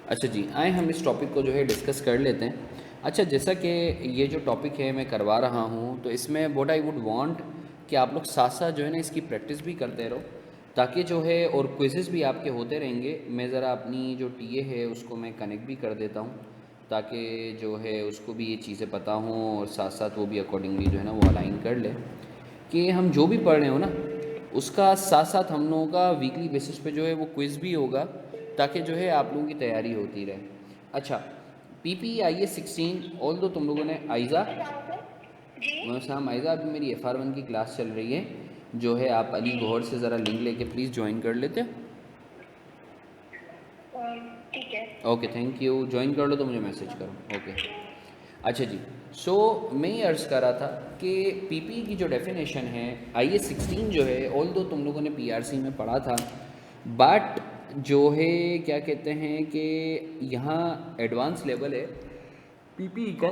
अच्छा जी, आए हम इस टॉपिक को जो है डिस्कस कर लेते हैं। अच्छा, जैसा कि ये जो टॉपिक है मैं करवा रहा हूँ, तो इसमें व्हाट आई वुड वांट कि आप लोग साथ साथ जो है ना इसकी प्रैक्टिस भी करते रहो, ताकि जो है और क्विज़ेस भी आपके होते रहेंगे। मैं ज़रा अपनी जो टीए है उसको मैं कनेक्ट भी कर देता हूँ, ताकि जो है उसको भी ये चीज़ें पता हों और साथ साथ वो भी अकॉर्डिंगली जो है ना वो अलाइन कर ले कि हम जो भी पढ़ रहे हो ना उसका साथ साथ हम लोगों का वीकली बेसिस पे जो है वो क्विज़ भी होगा, ताकि जो है आप लोगों की तैयारी होती रहे। अच्छा, PPIA 16, ऑल दो तुम लोगों ने आइज़ा शाम आइज़ा, अभी मेरी FR1 की क्लास चल रही है, जो है आप अली गौहर से ज़रा लिंक लेके प्लीज़ ज्वाइन कर लेते हो। ठीक है। Okay, thank you. ज्वाइन कर लो तो मुझे मैसेज करो। ओके। अच्छा जी, सो मैं ये अर्ज़ कर रहा था कि पीपी की जो डेफिनेशन है, IA 16 जो है, ऑल दो तुम लोगों ने PRC में पढ़ा था, बट जो है क्या कहते हैं कि यहाँ एडवांस लेवल है पीपी का,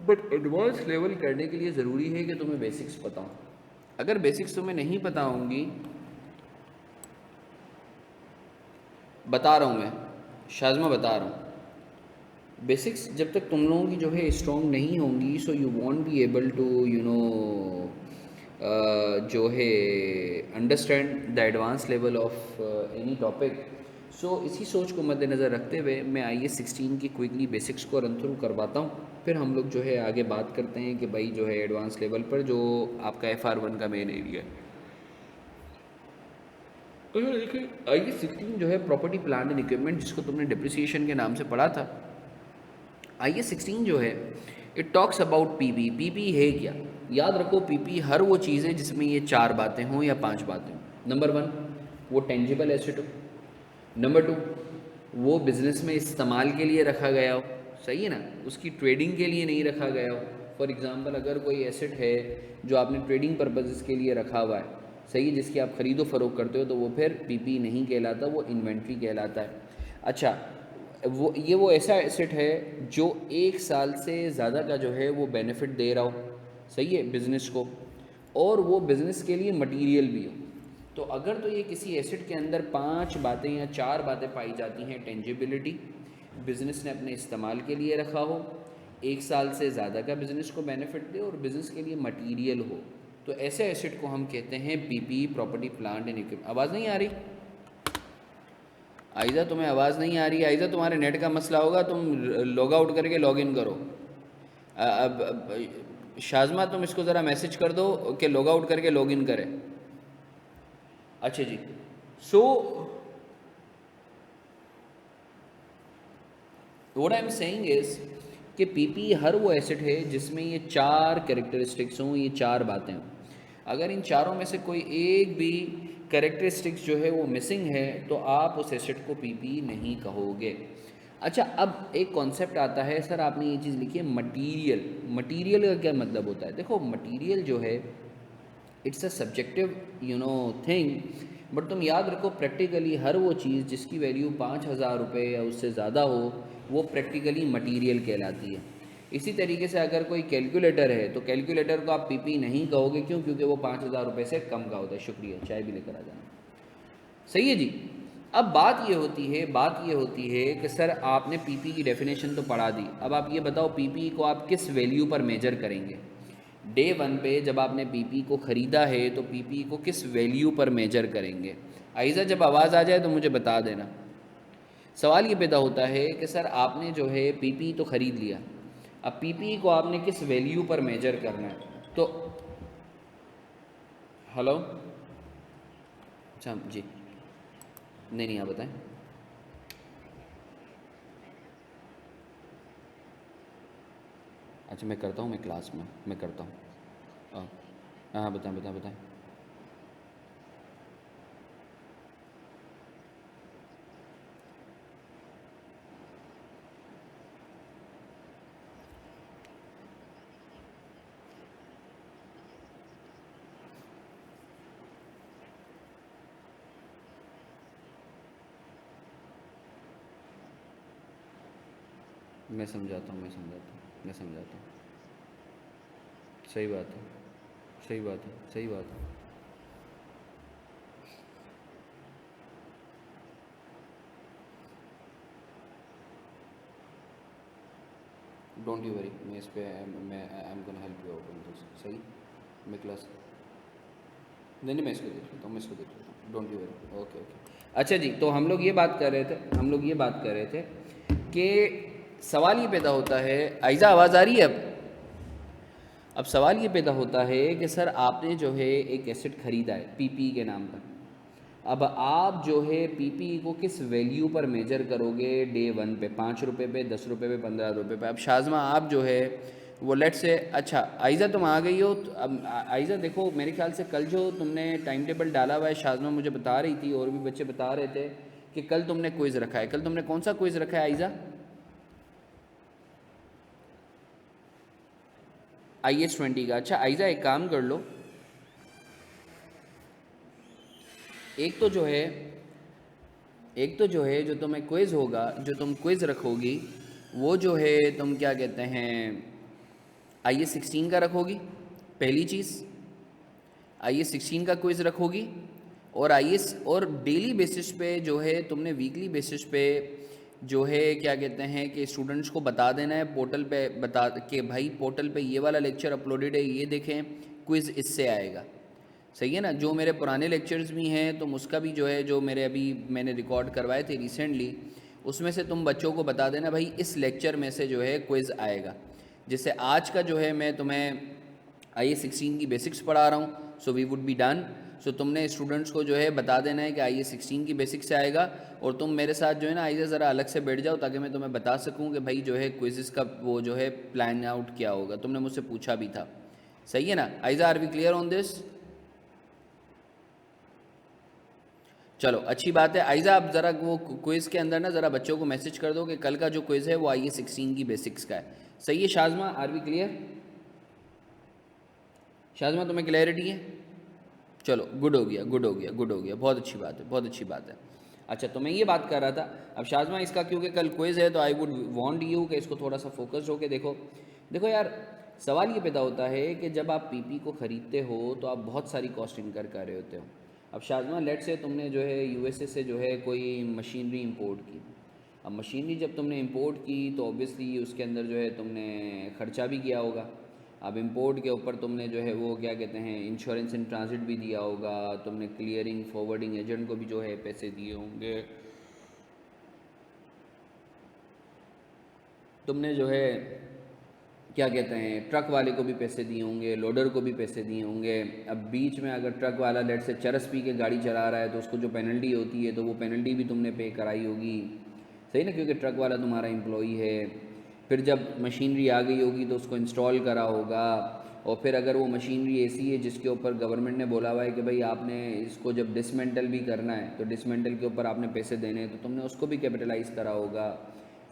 बट एडवांस लेवल करने के लिए ज़रूरी है कि तुम्हें बेसिक्स पता हो। अगर बेसिक्स तुम्हें नहीं पता होंगी, बता रहा हूँ मैं, शाज़मा बता रहा हूँ, बेसिक्स जब तक तुम लोगों की जो है स्ट्रॉन्ग नहीं होंगी, so you won't be able to जो है understand the advance level of any topic. So इसी सोच को मद्देनज़र रखते हुए मैं IA 16 की क्विकली बेसिक्स को रन थ्रू करवाता हूँ, फिर हम लोग जो है आगे बात करते हैं कि भाई जो है एडवांस लेवल पर जो आपका FR1 का मेन एरिया है। देखिए, IA 16 जो है प्रॉपर्टी प्लांट एंड इक्विपमेंट, जिसको तुमने डिप्रिसिएशन के नाम से पढ़ा था, IA 16 जो है it talks about PP. PP है क्या? याद रखो, पीपी हर वो चीज़ है जिसमें ये 4 बातें हों या 5 बातें हों। नंबर 1, वो टेंजिबल एसेट हो। नंबर 2, वो बिज़नेस में इस्तेमाल के लिए रखा गया हो। सही है ना, उसकी ट्रेडिंग के लिए नहीं रखा गया हो। फॉर एग्ज़ाम्पल, अगर कोई एसेट है जो आपने ट्रेडिंग पर्पज़ के लिए रखा हुआ है, सही है, जिसकी आप ख़रीदो फ़रोख्त करते हो, तो वो फिर पीपी नहीं कहलाता, वो इन्वेंट्री कहलाता है। अच्छा, वो ऐसा एसेट है जो 1 साल से ज़्यादा का जो है वो बेनिफिट दे रहा हो, सही है, बिज़नेस को, और वो बिज़नेस के लिए मटीरियल भी हो। तो अगर तो ये किसी एसेट के अंदर 5 बातें या 4 बातें पाई जाती हैं, टेंजिबिलिटी, बिज़नेस ने अपने इस्तेमाल के लिए रखा हो, 1 साल से ज़्यादा का बिज़नेस को बेनिफिट दे और बिज़नेस के लिए मटीरियल हो, तो ऐसे एसेट को हम कहते हैं PP, property plant and equipment. आवाज़ नहीं आ रही आयज़ा? तुम्हें आवाज़ नहीं आ रही आयज़ा? तुम्हारे नेट का मसला होगा, तुम लॉग आउट करके लॉग इन करो। अब शाज़मा, तुम इसको ज़रा मैसेज कर दो कि लॉग आउट करके लॉग इन करे। अच्छा जी, so what I am saying is कि पीपी हर वो एसेट है जिसमें ये 4 कैरेक्टरिस्टिक्स हों, ये 4 बातें हों। अगर इन चारों में से कोई एक भी कैरेक्टरिस्टिक्स जो है वो मिसिंग है, तो आप उस एसेट को पीपी नहीं कहोगे। अच्छा, अब एक कॉन्सेप्ट आता है, सर आपने ये चीज़ लिखी है मटीरियल। मटीरियल का क्या मतलब होता है? देखो, मटीरियल जो है it's a subjective thing, but तुम याद रखो, प्रैक्टिकली हर वो चीज़ जिसकी वैल्यू 5,000 रुपये या उससे ज़्यादा हो, वो प्रैक्टिकली मटीरियल कहलाती है। इसी तरीके से अगर कोई कैलकुलेटर है, तो कैलकुलेटर को आप पीपी नहीं कहोगे, क्यों? क्योंकि वो 5,000 रुपये से कम का होता है। शुक्रिया, चाय भी लेकर आ जाना। सही है जी। अब बात ये होती है कि सर आपने पीपी की डेफिनेशन तो पढ़ा दी, अब आप ये बताओ पीपी को आप किस वैल्यू पर मेजर करेंगे? डे 1 पे जब आपने पीपी को ख़रीदा है, तो पीपी को किस वैल्यू पर मेजर करेंगे? आइज़ा, जब आवाज़ आ जाए तो मुझे बता देना। सवाल ये पैदा होता है कि सर आपने जो है पीपी तो ख़रीद लिया, अब पीपी को आपने किस वैल्यू पर मेजर करना है? तो हेलो, अच्छा जी, नहीं नहीं, आप बताएं। अच्छा, मैं करता हूँ, मैं क्लास में मैं करता हूँ। हाँ हाँ, बताएं बताएं बताएं। मैं समझाता हूँ, मैं समझाता हूँ। सही बात है, सही बात है, सही बात है। डोंट यू वरी, मैं इस पे मैं I am gonna help you out on this. सही, मैं क्लास नहीं नहीं मैं इसको देख लेता हूँ, मैं इसको देख लेता हूँ, don't you worry. Okay okay. अच्छा जी, तो हम लोग ये बात कर रहे थे कि सवाल ये पैदा होता है, आइज़ा आवाज़ आ रही है अब सवाल ये पैदा होता है कि सर आपने जो है एक एसेट ख़रीदा है पीपी के नाम पर। अब आप जो है पीपी को किस वैल्यू पर मेजर करोगे डे वन पे, 5 रुपये पे, 10 रुपये पे, 15 रुपये पे। अब शाज़मा आप जो है वो लेट से, अच्छा आइज़ा तुम आ गई हो, तो अब आइज़ा देखो मेरे ख्याल से कल जो तुमने टाइम टेबल डाला हुआ है, शाज़मा मुझे बता रही थी और भी बच्चे बता रहे थे कि कल तुमने क्विज़ रखा है। कल तुमने कौन सा क्विज़ रखा है आइज़ा? IS-20 का। अच्छा आइज़ा एक काम कर लो, एक तो जो है जो तुम्हें क्विज़ होगा, जो तुम क्विज़ रखोगी वो जो है तुम क्या कहते हैं IS-16 का रखोगी पहली चीज़। IS-16 का क्विज़ रखोगी और और डेली बेसिस पे जो है तुमने वीकली बेसिस पे जो है क्या कहते हैं कि स्टूडेंट्स को बता देना है पोर्टल पे, बता के भाई पोर्टल पे ये वाला लेक्चर अपलोडेड है, ये देखें, क्विज़ इससे आएगा। सही है ना? जो मेरे पुराने लेक्चर्स भी हैं तुम उसका भी जो है, जो मेरे अभी मैंने रिकॉर्ड करवाए थे रिसेंटली, उसमें से तुम बच्चों को बता देना भाई इस लेक्चर में से जो है क्विज़ आएगा। जैसे आज का जो है मैं तुम्हें IS-16 की बेसिक्स पढ़ा रहा हूँ, so we would be done. So तुमने स्टूडेंट्स को जो है बता देना है कि IS-16 की बेसिक्स से आएगा, और तुम मेरे साथ जो है ना आइज़ा ज़रा अलग से बैठ जाओ ताकि मैं तुम्हें बता सकूँ कि भाई जो है क्विज़ का वो जो है प्लान आउट क्या होगा। तुमने मुझसे पूछा भी था, सही है ना Aiza? Are we clear on this? चलो अच्छी बात है आइज़ा, आप ज़रा वो क्विज़ के अंदर ना ज़रा बच्चों को मैसेज कर दो कि कल का जो क्विज़ है वो IS-16 की बेसिक्स का है। सही है Shazma, are we clear? Shazma तुम्हें क्लैरिटी है? चलो गुड हो गया, गुड हो गया, गुड हो गया, बहुत अच्छी बात है, बहुत अच्छी बात है। अच्छा तो मैं ये बात कर रहा था, अब शाज़मा इसका क्योंकि कल क्विज़ है तो आई वुड वांट यू कि इसको थोड़ा सा फोकस्ड होके देखो। देखो यार, सवाल ये पैदा होता है कि जब आप पीपी को ख़रीदते हो तो आप बहुत सारी कॉस्ट इनकर कर रहे होते हो। अब शाज़मा लेट से तुमने जो है USA से जो है कोई मशीनरी इंपोर्ट की। अब मशीनरी जब तुमने इंपोर्ट की तो ऑब्वियसली उसके अंदर जो है तुमने ख़र्चा भी किया होगा। अब इंपोर्ट के ऊपर तुमने जो है वो क्या कहते हैं इंश्योरेंस इन ट्रांजिट भी दिया होगा, तुमने क्लियरिंग फॉरवर्डिंग एजेंट को भी जो है पैसे दिए होंगे, तुमने जो है क्या कहते हैं ट्रक वाले को भी पैसे दिए होंगे, लोडर को भी पैसे दिए होंगे। अब बीच में अगर ट्रक वाला लेट से चरस पी के गाड़ी चला रहा है तो उसको जो पेनल्टी होती है तो वो पेनल्टी भी तुमने पे कराई होगी, सही ना, क्योंकि ट्रक वाला तुम्हारा एम्प्लॉई है। फिर जब मशीनरी आ गई होगी तो उसको इंस्टॉल करा होगा, और फिर अगर वो मशीनरी ऐसी है जिसके ऊपर गवर्नमेंट ने बोला हुआ है कि भाई आपने इसको जब डिसमेंटल भी करना है तो डिसमेंटल के ऊपर आपने पैसे देने हैं, तो तुमने उसको भी कैपिटलाइज करा होगा,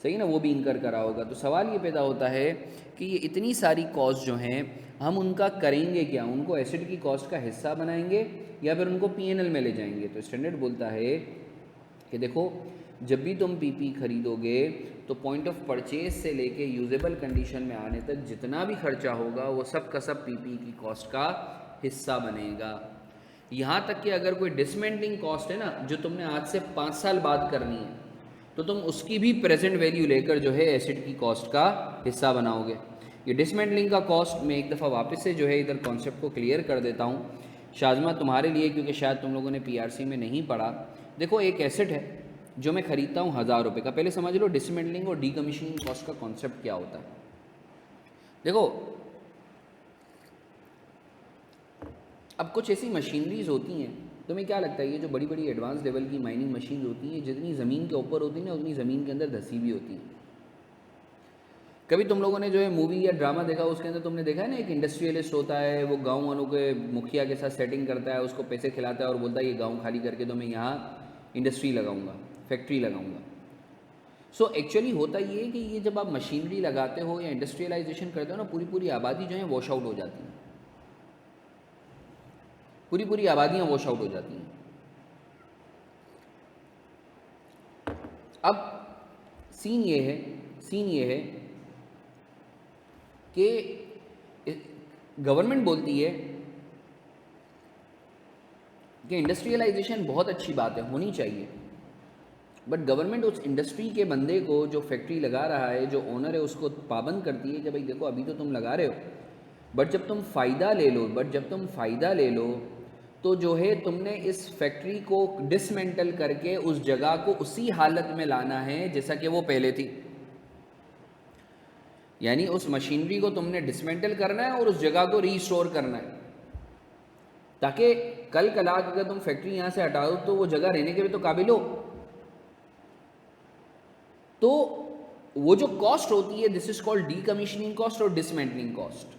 सही ना, वो भी इनकर करा होगा। तो सवाल ये पैदा होता है कि ये इतनी सारी कॉस्ट जो हैं हम उनका करेंगे क्या? उनको एसेट की कॉस्ट का हिस्सा बनाएंगे या फिर उनको P&L में ले जाएंगे? तो स्टैंडर्ड बोलता है कि देखो जब भी तुम पीपी खरीदोगे तो पॉइंट ऑफ परचेज से लेके यूजेबल कंडीशन में आने तक जितना भी खर्चा होगा वो सब का सब पीपी की कॉस्ट का हिस्सा बनेगा। यहाँ तक कि अगर कोई डिसमेंटलिंग कॉस्ट है ना जो तुमने आज से 5 साल बाद करनी है तो तुम उसकी भी प्रेजेंट वैल्यू लेकर जो है एसेट की कॉस्ट का हिस्सा बनाओगे। ये डिसमेंटलिंग का कॉस्ट मैं एक दफ़ा वापस से जो है इधर कॉन्सेप्ट को क्लियर कर देता हूँ शाज़मा तुम्हारे लिए, क्योंकि शायद तुम लोगों ने PRC में नहीं पढ़ा। देखो एक एसेट है जो मैं ख़रीदता हूँ 1000 रुपये का, पहले समझ लो डिसमेंटलिंग और डीकमीशनिंग कॉस्ट का कॉन्सेप्ट क्या होता है। देखो अब कुछ ऐसी मशीनरीज होती हैं, तुम्हें क्या लगता है ये जो बड़ी बड़ी एडवांस लेवल की माइनिंग मशीन होती हैं जितनी ज़मीन के ऊपर होती हैं ना उतनी ज़मीन के अंदर धसी भी होती हैं। कभी तुम लोगों ने जो है मूवी या ड्रामा देखा, उसके अंदर तुमने देखा है ना एक इंडस्ट्रियलिस्ट होता है, वो गांव वालों के मुखिया के साथ सेटिंग करता है, उसको पैसे खिलाता है और बोलता है ये गांव खाली करके तो मैं यहाँ इंडस्ट्री लगाऊंगा, फैक्ट्री लगाऊंगा। सो एक्चुअली होता ये है कि ये जब आप मशीनरी लगाते हो या इंडस्ट्रियलाइजेशन करते हो ना, पूरी पूरी आबादी जो है वॉश आउट हो जाती है, पूरी पूरी आबादियाँ वॉश आउट हो जाती हैं। अब सीन ये है कि गवर्नमेंट बोलती है कि इंडस्ट्रियलाइजेशन बहुत अच्छी बात है, होनी चाहिए, बट गवर्नमेंट उस इंडस्ट्री के बंदे को जो फैक्ट्री लगा रहा है, जो ओनर है, उसको पाबंद करती है कि भाई देखो अभी तो तुम लगा रहे हो, बट जब तुम फ़ायदा ले लो तो जो है तुमने इस फैक्ट्री को डिसमेंटल करके उस जगह को उसी हालत में लाना है जैसा कि वो पहले थी। यानी उस मशीनरी को तुमने डिसमेंटल करना है और उस जगह को रीस्टोर करना है, ताकि कल कलाक अगर तुम फैक्ट्री यहाँ से हटा दो तो वो जगह रहने के लिए तो काबिल हो। तो वो जो कॉस्ट होती है, this is called decommissioning cost और डिसमेंटलिंग कॉस्ट।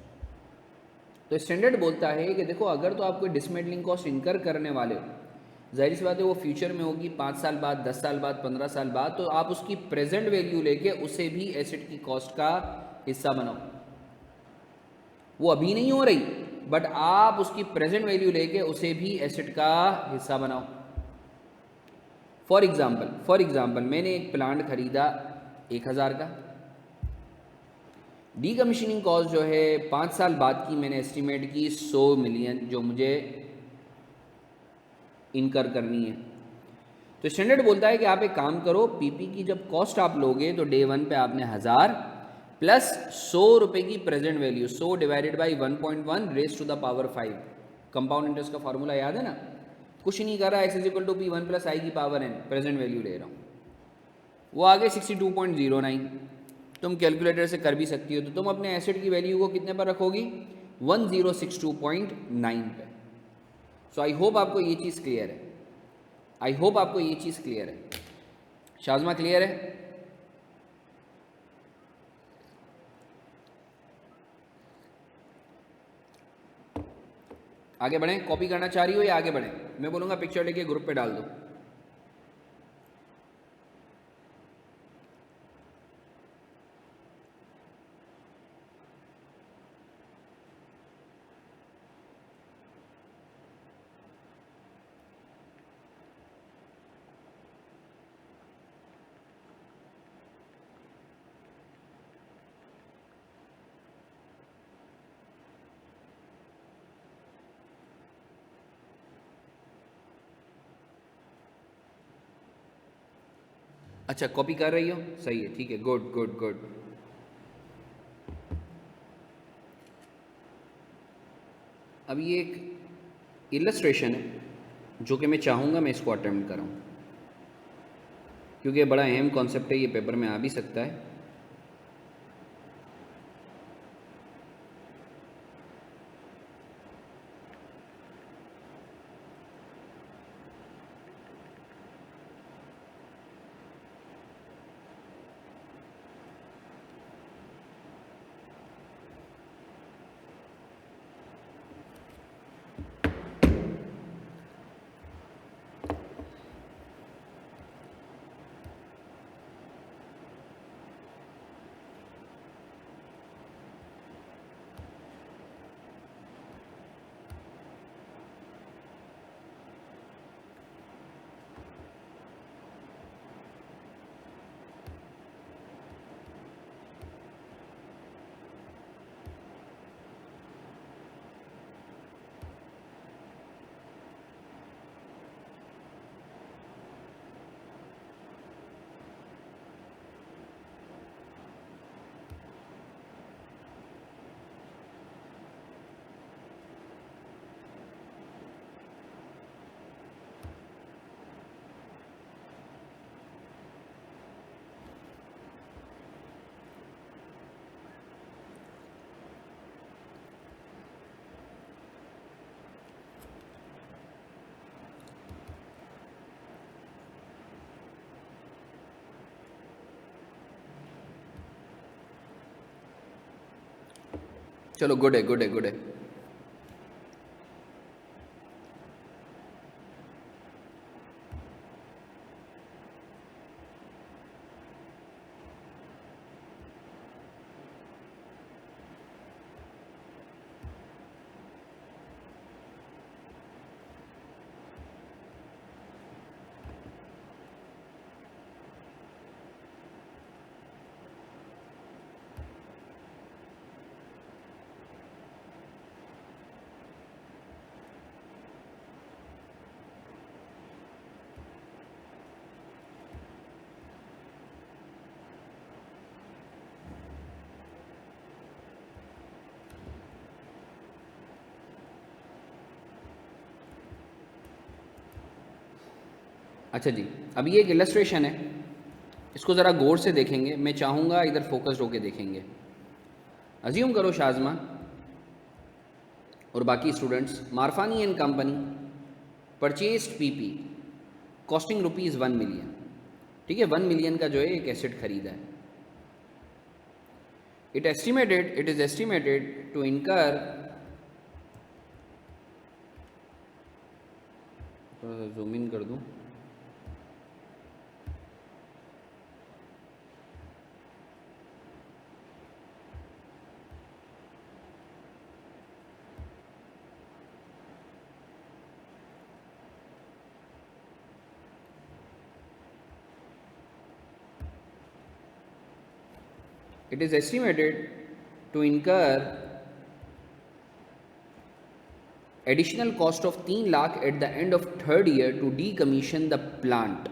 तो स्टैंडर्ड बोलता है कि देखो अगर तो आप कोई डिसमेंटलिंग कॉस्ट इनकर करने वाले हो, जाहिर सी बात है वो फ्यूचर में होगी, 5 साल बाद, 10 साल बाद, 15 साल बाद, तो आप उसकी प्रेजेंट वैल्यू लेके उसे भी एसेट की कॉस्ट का हिस्सा बनाओ। वो अभी नहीं हो रही, बट आप उसकी प्रेजेंट वैल्यू लेके उसे भी एसेट का हिस्सा बनाओ। फॉर एग्जाम्पल मैंने एक प्लांट खरीदा 1000 का, डीकमीशनिंग कॉस्ट जो है 5 साल बाद की मैंने एस्टिमेट की 100 मिलियन जो मुझे इनकर करनी है। तो स्टैंडर्ड बोलता है कि आप एक काम करो, पीपी की जब कॉस्ट आप लोगे तो डे 1 पे आपने 1000 प्लस 100 रुपये की present value, 100 divided by 1.1 raise to the power 5। Compound interest का फॉर्मूला याद है ना? कुछ नहीं कर रहा, X is equal to P 1 plus I की पावर एन, प्रेजेंट वैल्यू ले रहा हूँ, वो आगे 62.09। तुम कैलकुलेटर से कर भी सकती हो। तो तुम अपने एसेट की वैल्यू को कितने पर रखोगी? 1062.9 पे। सो आई होप आपको ये चीज़ क्लियर है, आई होप आपको ये चीज़ क्लियर है। शाज़मा क्लियर है? आगे बढ़ें? कॉपी करना चाह रही हो या आगे बढ़ें? मैं बोलूँगा पिक्चर लेके ग्रुप पे डाल दो। अच्छा, कॉपी कर रही हो, सही है, ठीक है, गुड गुड गुड। अब ये एक इलस्ट्रेशन है जो कि मैं चाहूँगा मैं इसको अटेम्प्ट कराऊँ, क्योंकि बड़ा अहम कॉन्सेप्ट है, ये पेपर में आ भी सकता है। चलो, गुड है गुड है गुड है। अच्छा जी, अब ये एक इलस्ट्रेशन है, इसको ज़रा गौर से देखेंगे, मैं चाहूँगा इधर फोकस्ड होके देखेंगे। अज्यूम करो शाज़मा और बाकी students, Marfani and company purchased PP costing ₹1 million. ठीक है, 1 मिलियन का जो है एक एसेट खरीदा है। इट इज एस्टिमेटेड टू इनकर, थोड़ा सा जूम इन कर दूं, it is estimated to incur additional cost of 3 lakh at the end of third year to decommission the plant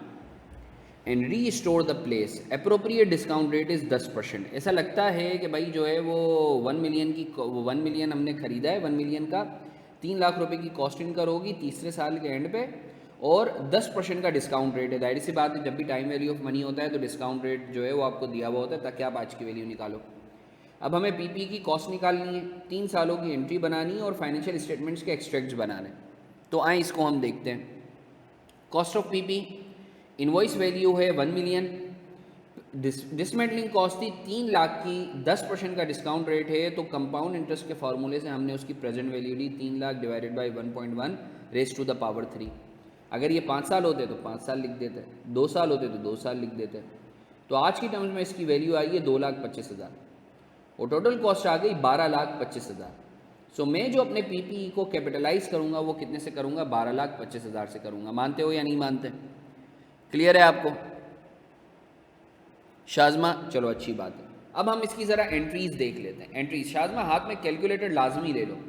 and restore the place. Appropriate discount rate is 10%। ऐसा लगता है कि भाई जो है वो 1 मिलियन हमने ख़रीदा है, 1 मिलियन का 3 लाख रुपए की कॉस्ट इनकर होगी तीसरे साल के एंड पे, और 10% का डिस्काउंट रेट है। जाहिर सी बात है, जब भी टाइम वैल्यू ऑफ मनी होता है तो डिस्काउंट रेट जो है वो आपको दिया हुआ होता है ताकि आप आज की वैल्यू निकालो। अब हमें पीपी की कॉस्ट निकालनी है, 3 सालों की एंट्री बनानी है और फाइनेंशियल स्टेटमेंट्स के एक्सट्रैक्ट्स बनाने। तो आए इसको हम देखते हैं। Cost of PP, invoice value है 1 मिलियन, डिसमेंटलिंग कॉस्ट थी 3 लाख की, 10% का डिस्काउंट रेट है, तो कंपाउंड इंटरेस्ट के फार्मूले से हमने उसकी प्रेजेंट वैल्यू ली 3 lakh divided by 1.1 raise to the power 3। अगर ये 5 साल होते तो 5 साल लिख देते, 2 साल होते तो 2 साल लिख देते। तो आज की टर्म्स में इसकी वैल्यू आई है 2,25,000 और टोटल कॉस्ट आ गई 12,25,000। सो मैं जो अपने पीपीई को कैपिटलाइज करूंगा वो कितने से करूंगा? 12,25,000 से करूंगा। मानते हो या नहीं मानते? क्लियर है आपको? शाज़मा, चलो अच्छी बात है। अब हम इसकी ज़रा एंट्रीज देख लेते हैं। एंट्रीज, शाज़मा हाथ में कैलकुलेटर लाजमी ले लो।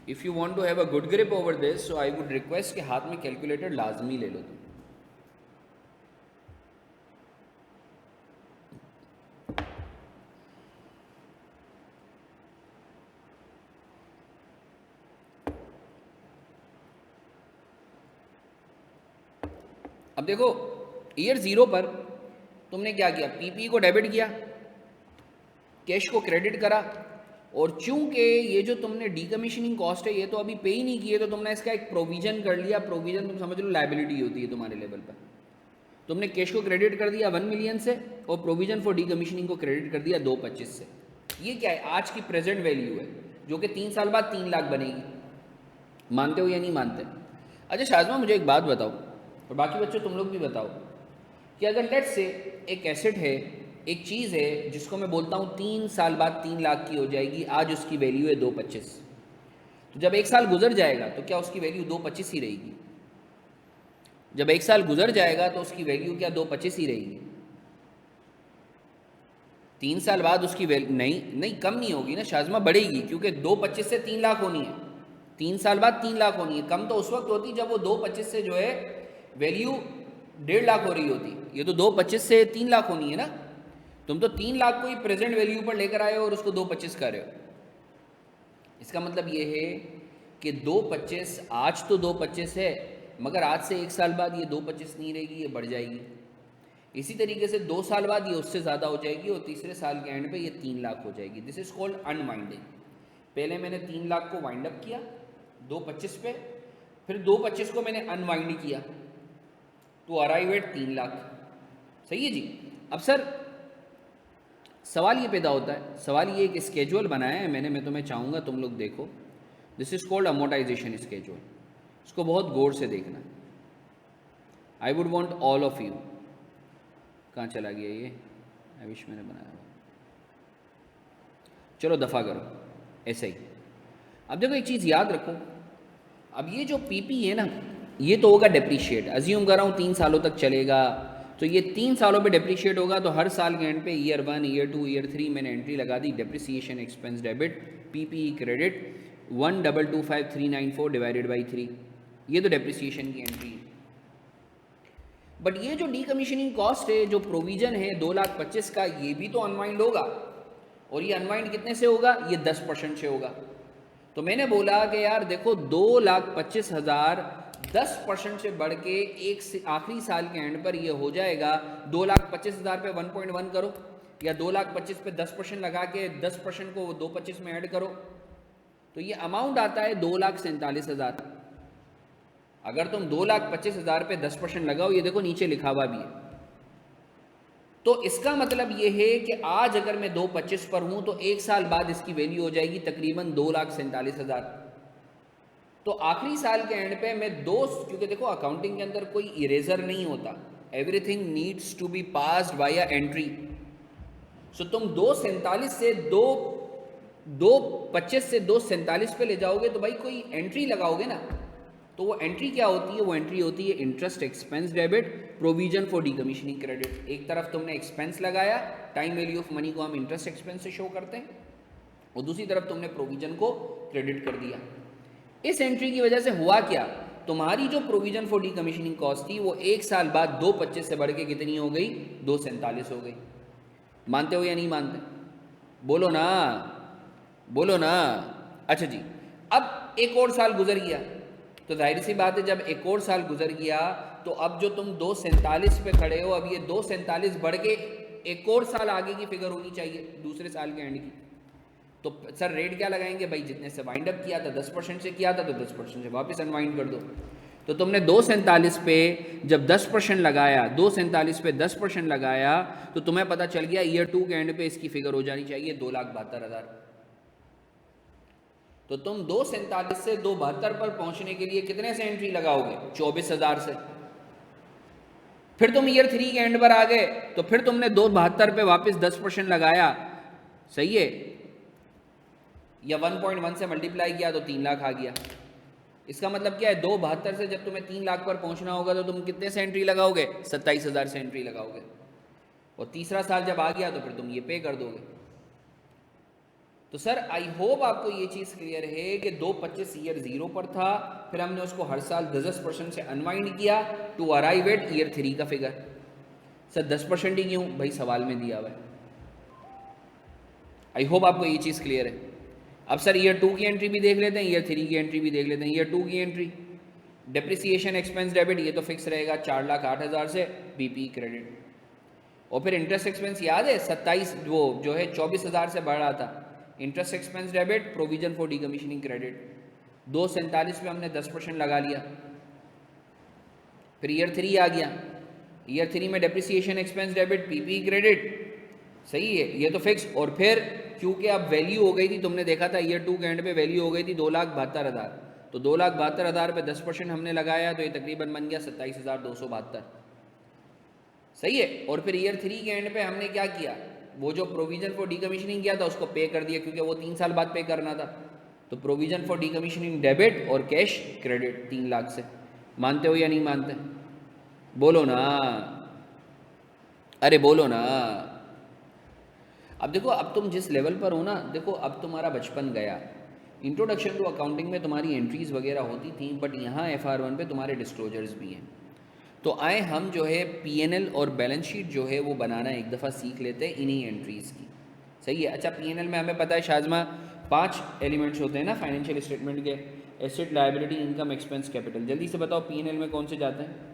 If you want to have a good grip over this, so I would request कि हाथ में कैलकुलेटर लाजमी ले लो तुम। अब देखो, ईयर 0 पर तुमने क्या किया? पीपी को डेबिट किया, कैश को क्रेडिट करा, और चूंकि ये जो तुमने डीकमीशनिंग कॉस्ट है ये तो अभी पे ही नहीं किए, तो तुमने इसका एक प्रोविजन कर लिया। प्रोविजन तुम समझ लो लायबिलिटी होती है तुम्हारे लेवल पर। तुमने कैश को क्रेडिट कर दिया 1 मिलियन से और प्रोविजन फॉर डीकमीशनिंग को क्रेडिट कर दिया 225 से। ये क्या है? आज की प्रेजेंट वैल्यू है जो कि 3 साल बाद 3 लाख बनेगी। मानते हो या नहीं मानते? अच्छा शाज़मा, मुझे एक बात बताओ और बाकी बच्चों तुम लोग भी बताओ कि अगर लेट से एक एसेट है, एक चीज़ है जिसको मैं बोलता हूँ 3 साल बाद 3 लाख की हो जाएगी, आज उसकी वैल्यू है 225, तो जब 1 साल गुजर जाएगा तो क्या उसकी वैल्यू 225 ही रहेगी? जब 1 साल गुजर जाएगा तो उसकी वैल्यू क्या 225 ही रहेगी? 3 साल बाद उसकी वैल्यू नहीं कम नहीं होगी ना शाज़मा, बढ़ेगी, क्योंकि 225 से 3 लाख होनी है। 3 साल बाद 3 लाख होनी है। कम तो उस वक्त होती जब वो 225 से जो है वैल्यू 1.5 लाख हो रही होती। ये तो 225 से 3 लाख होनी है ना। तुम तो 3 लाख को ही प्रेजेंट वैल्यू पर लेकर आए हो और उसको 225 कर रहे हो। इसका मतलब ये है कि 225 आज तो 225 है, मगर आज से 1 साल बाद ये 225 नहीं रहेगी, ये बढ़ जाएगी। इसी तरीके से 2 साल बाद ये उससे ज़्यादा हो जाएगी और तीसरे साल के एंड पे ये 3 लाख हो जाएगी। This is called unwinding. पहले मैंने 3 लाख को वाइंड अप किया 225 पे, फिर 225 को मैंने अनवाइंड किया तो अराइव एट 3 लाख। सही है जी। अब सर सवाल ये पैदा होता है, सवाल ये एक स्केड्यूल बनाया है मैंने, मैं तुम्हें चाहूँगा तुम लोग देखो। This is called amortisation schedule. इसको बहुत गौर से देखना। I would want all of you. कहाँ चला गया ये? आई विश मैंने बनाया हुआ। चलो दफ़ा करो ऐसे ही। अब देखो एक चीज़ याद रखो, अब ये जो पीपी है ना, ये तो होगा डेप्रीशिएट। अज्यूम कर रहा हूँ 3 सालों तक चलेगा, तो ये 3 सालों पे डेप्रीशिएट होगा। तो हर साल के एंड पे ईयर 1, ईयर 2, ईयर 3 मैंने एंट्री लगा दी, depreciation expense debit, PP credit 1,22394 divided by 3। ये तो डेप्रिसिएशन की एंट्री है। बट ये जो डीकमीशनिंग कॉस्ट है, जो प्रोविजन है 2,25,000 का, ये भी तो अनवाइंड होगा। और ये अनवाइंड कितने से होगा? ये 10% से होगा। तो मैंने बोला कि यार देखो 2,25,000 10% से बढ़ के एक से आखिरी साल के एंड पर ये हो जाएगा 2,25,000 पे 1.1 करो, या 2,25,000 पे 10% लगा के 10% को 2,25,000 में ऐड करो, तो ये अमाउंट आता है 2,47,000। अगर तुम 2,25,000 पे 10% लगाओ, ये देखो नीचे लिखा हुआ भी है, तो इसका मतलब ये है कि आज अगर मैं 2,25 पर हूं तो एक साल बाद इसकी वैल्यू हो जाएगी तकरीबन 2,47,000। तो आखिरी साल के एंड पे मैं क्योंकि देखो अकाउंटिंग के अंदर कोई इरेजर नहीं होता, everything needs to be passed via entry. So तुम 2,47 से 2,25 से 2,47 पे ले जाओगे तो भाई कोई एंट्री लगाओगे ना, तो वो एंट्री क्या होती है? वो एंट्री होती है interest expense debit provision for decommissioning credit. एक तरफ तुमने एक्सपेंस लगाया, टाइम वैल्यू ऑफ मनी को हम इंटरेस्ट एक्सपेंस से शो करते हैं, और दूसरी तरफ तुमने प्रोविजन को क्रेडिट कर दिया। इस एंट्री की वजह से हुआ क्या? तुम्हारी जो प्रोविजन फॉर डीकमीशनिंग कॉस्ट थी वो एक साल बाद 2,25 से बढ़ के कितनी हो गई? 2,47 हो गई। मानते हो या नहीं मानते? बोलो ना, बोलो ना। अच्छा जी, अब एक और साल गुजर गया, तो जाहिर सी बात है जब एक और साल गुजर गया तो अब जो तुम 2,47 पे खड़े हो, अब ये 2,47 बढ़ के एक और साल आगे की फिगर होनी चाहिए, दूसरे साल के एंड की। तो सर रेट क्या लगाएंगे भाई? जितने से वाइंड अप किया था 10% से किया था, तो 10% से वापस अनवाइंड कर दो। तो तुमने 2,47 पे जब 10% लगाया, 2,47 पे 10% लगाया, तो तुम्हें पता चल गया ईयर 2 के एंड पे इसकी फिगर हो जानी चाहिए 2,72,000। तो तुम 2,47 से 2,72 पर पहुंचने के लिए कितने से एंट्री लगाओगे? 24,000 से। फिर तुम ईयर 3 के एंड पर आ गए, तो फिर तुमने 2,72 पे वापस 10% लगाया, सही है, या 1.1 से मल्टीप्लाई किया तो 3 लाख आ गया। इसका मतलब क्या है? 2,72 से जब तुम्हें 3 लाख पर पहुंचना होगा तो तुम कितने से एंट्री लगाओगे? 27,000 से एंट्री लगाओगे, और तीसरा साल जब आ गया तो फिर तुम ये पे कर दोगे। तो सर आई होप आपको ये चीज़ क्लियर है कि 2,25 ईयर 0 पर था, फिर हमने उसको हर साल 10% से अनवाइंड किया टू अराइव एट ईयर 3 का फिगर। सर 10% ही क्यों? भाई सवाल में दिया हुआ है। आई होप आपको ये चीज़ क्लियर है। अब सर ईयर 2 की एंट्री भी देख लेते हैं, ईयर 3 की एंट्री भी देख लेते हैं। ईयर 2 की एंट्री, डेप्रिसिएशन एक्सपेंस डेबिट, ये तो फिक्स रहेगा 4,08,000 से बीपी क्रेडिट, और फिर इंटरेस्ट एक्सपेंस याद है 27 वो जो है 24,000 से बढ़ रहा था, interest expense debit provision for decommissioning credit, 2,47 पे हमने 10% लगा लिया। फिर ईयर 3 आ गया, ईयर 3 में depreciation expense debit PP credit, सही है, ये तो फिक्स। और फिर क्योंकि अब वैल्यू हो गई थी, तुमने देखा था ईयर 2 के एंड पे वैल्यू हो गई थी 2,72,000, तो 2,72,000 पे 10% हमने लगाया तो ये तकरीबन बन गया 27,272, सही है। और फिर ईयर 3 के एंड पे हमने क्या किया? वो जो प्रोविजन फॉर डीकमीशनिंग किया था उसको पे कर दिया, क्योंकि वो 3 साल बाद पे करना था। तो प्रोविजन फॉर डीकमीशनिंग डेबिट और कैश क्रेडिट 3 लाख से। मानते हो या नहीं मानते? बोलो ना, अरे बोलो ना। अब देखो, अब तुम जिस लेवल पर हो ना, देखो अब तुम्हारा बचपन गया। इंट्रोडक्शन टू अकाउंटिंग में तुम्हारी एंट्रीज़ वगैरह होती थी, बट यहाँ FR1 पे तुम्हारे डिस्क्लोजर्स भी हैं। तो आए हम जो है PNL और बैलेंस शीट जो है वो बनाना एक दफ़ा सीख लेते हैं इन्हीं एंट्रीज़ की, सही है। अच्छा, PNL में हमें पता है शाज़मा 5 एलिमेंट्स होते हैं ना फाइनेंशियल स्टेटमेंट के, asset, liability, income, expense, capital. जल्दी से बताओ PNL में कौन से जाते हैं?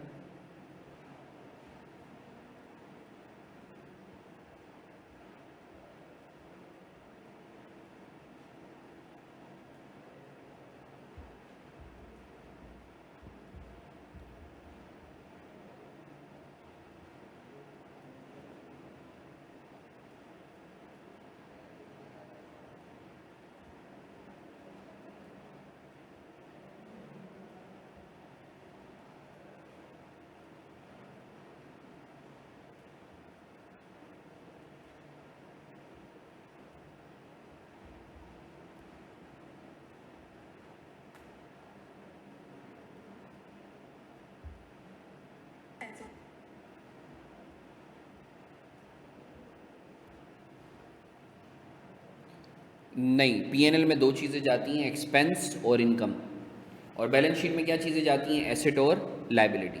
नहीं, PNL में 2 चीज़ें जाती हैं, एक्सपेंस और इनकम, और बैलेंस शीट में क्या चीज़ें जाती हैं? एसेट और लायबिलिटी,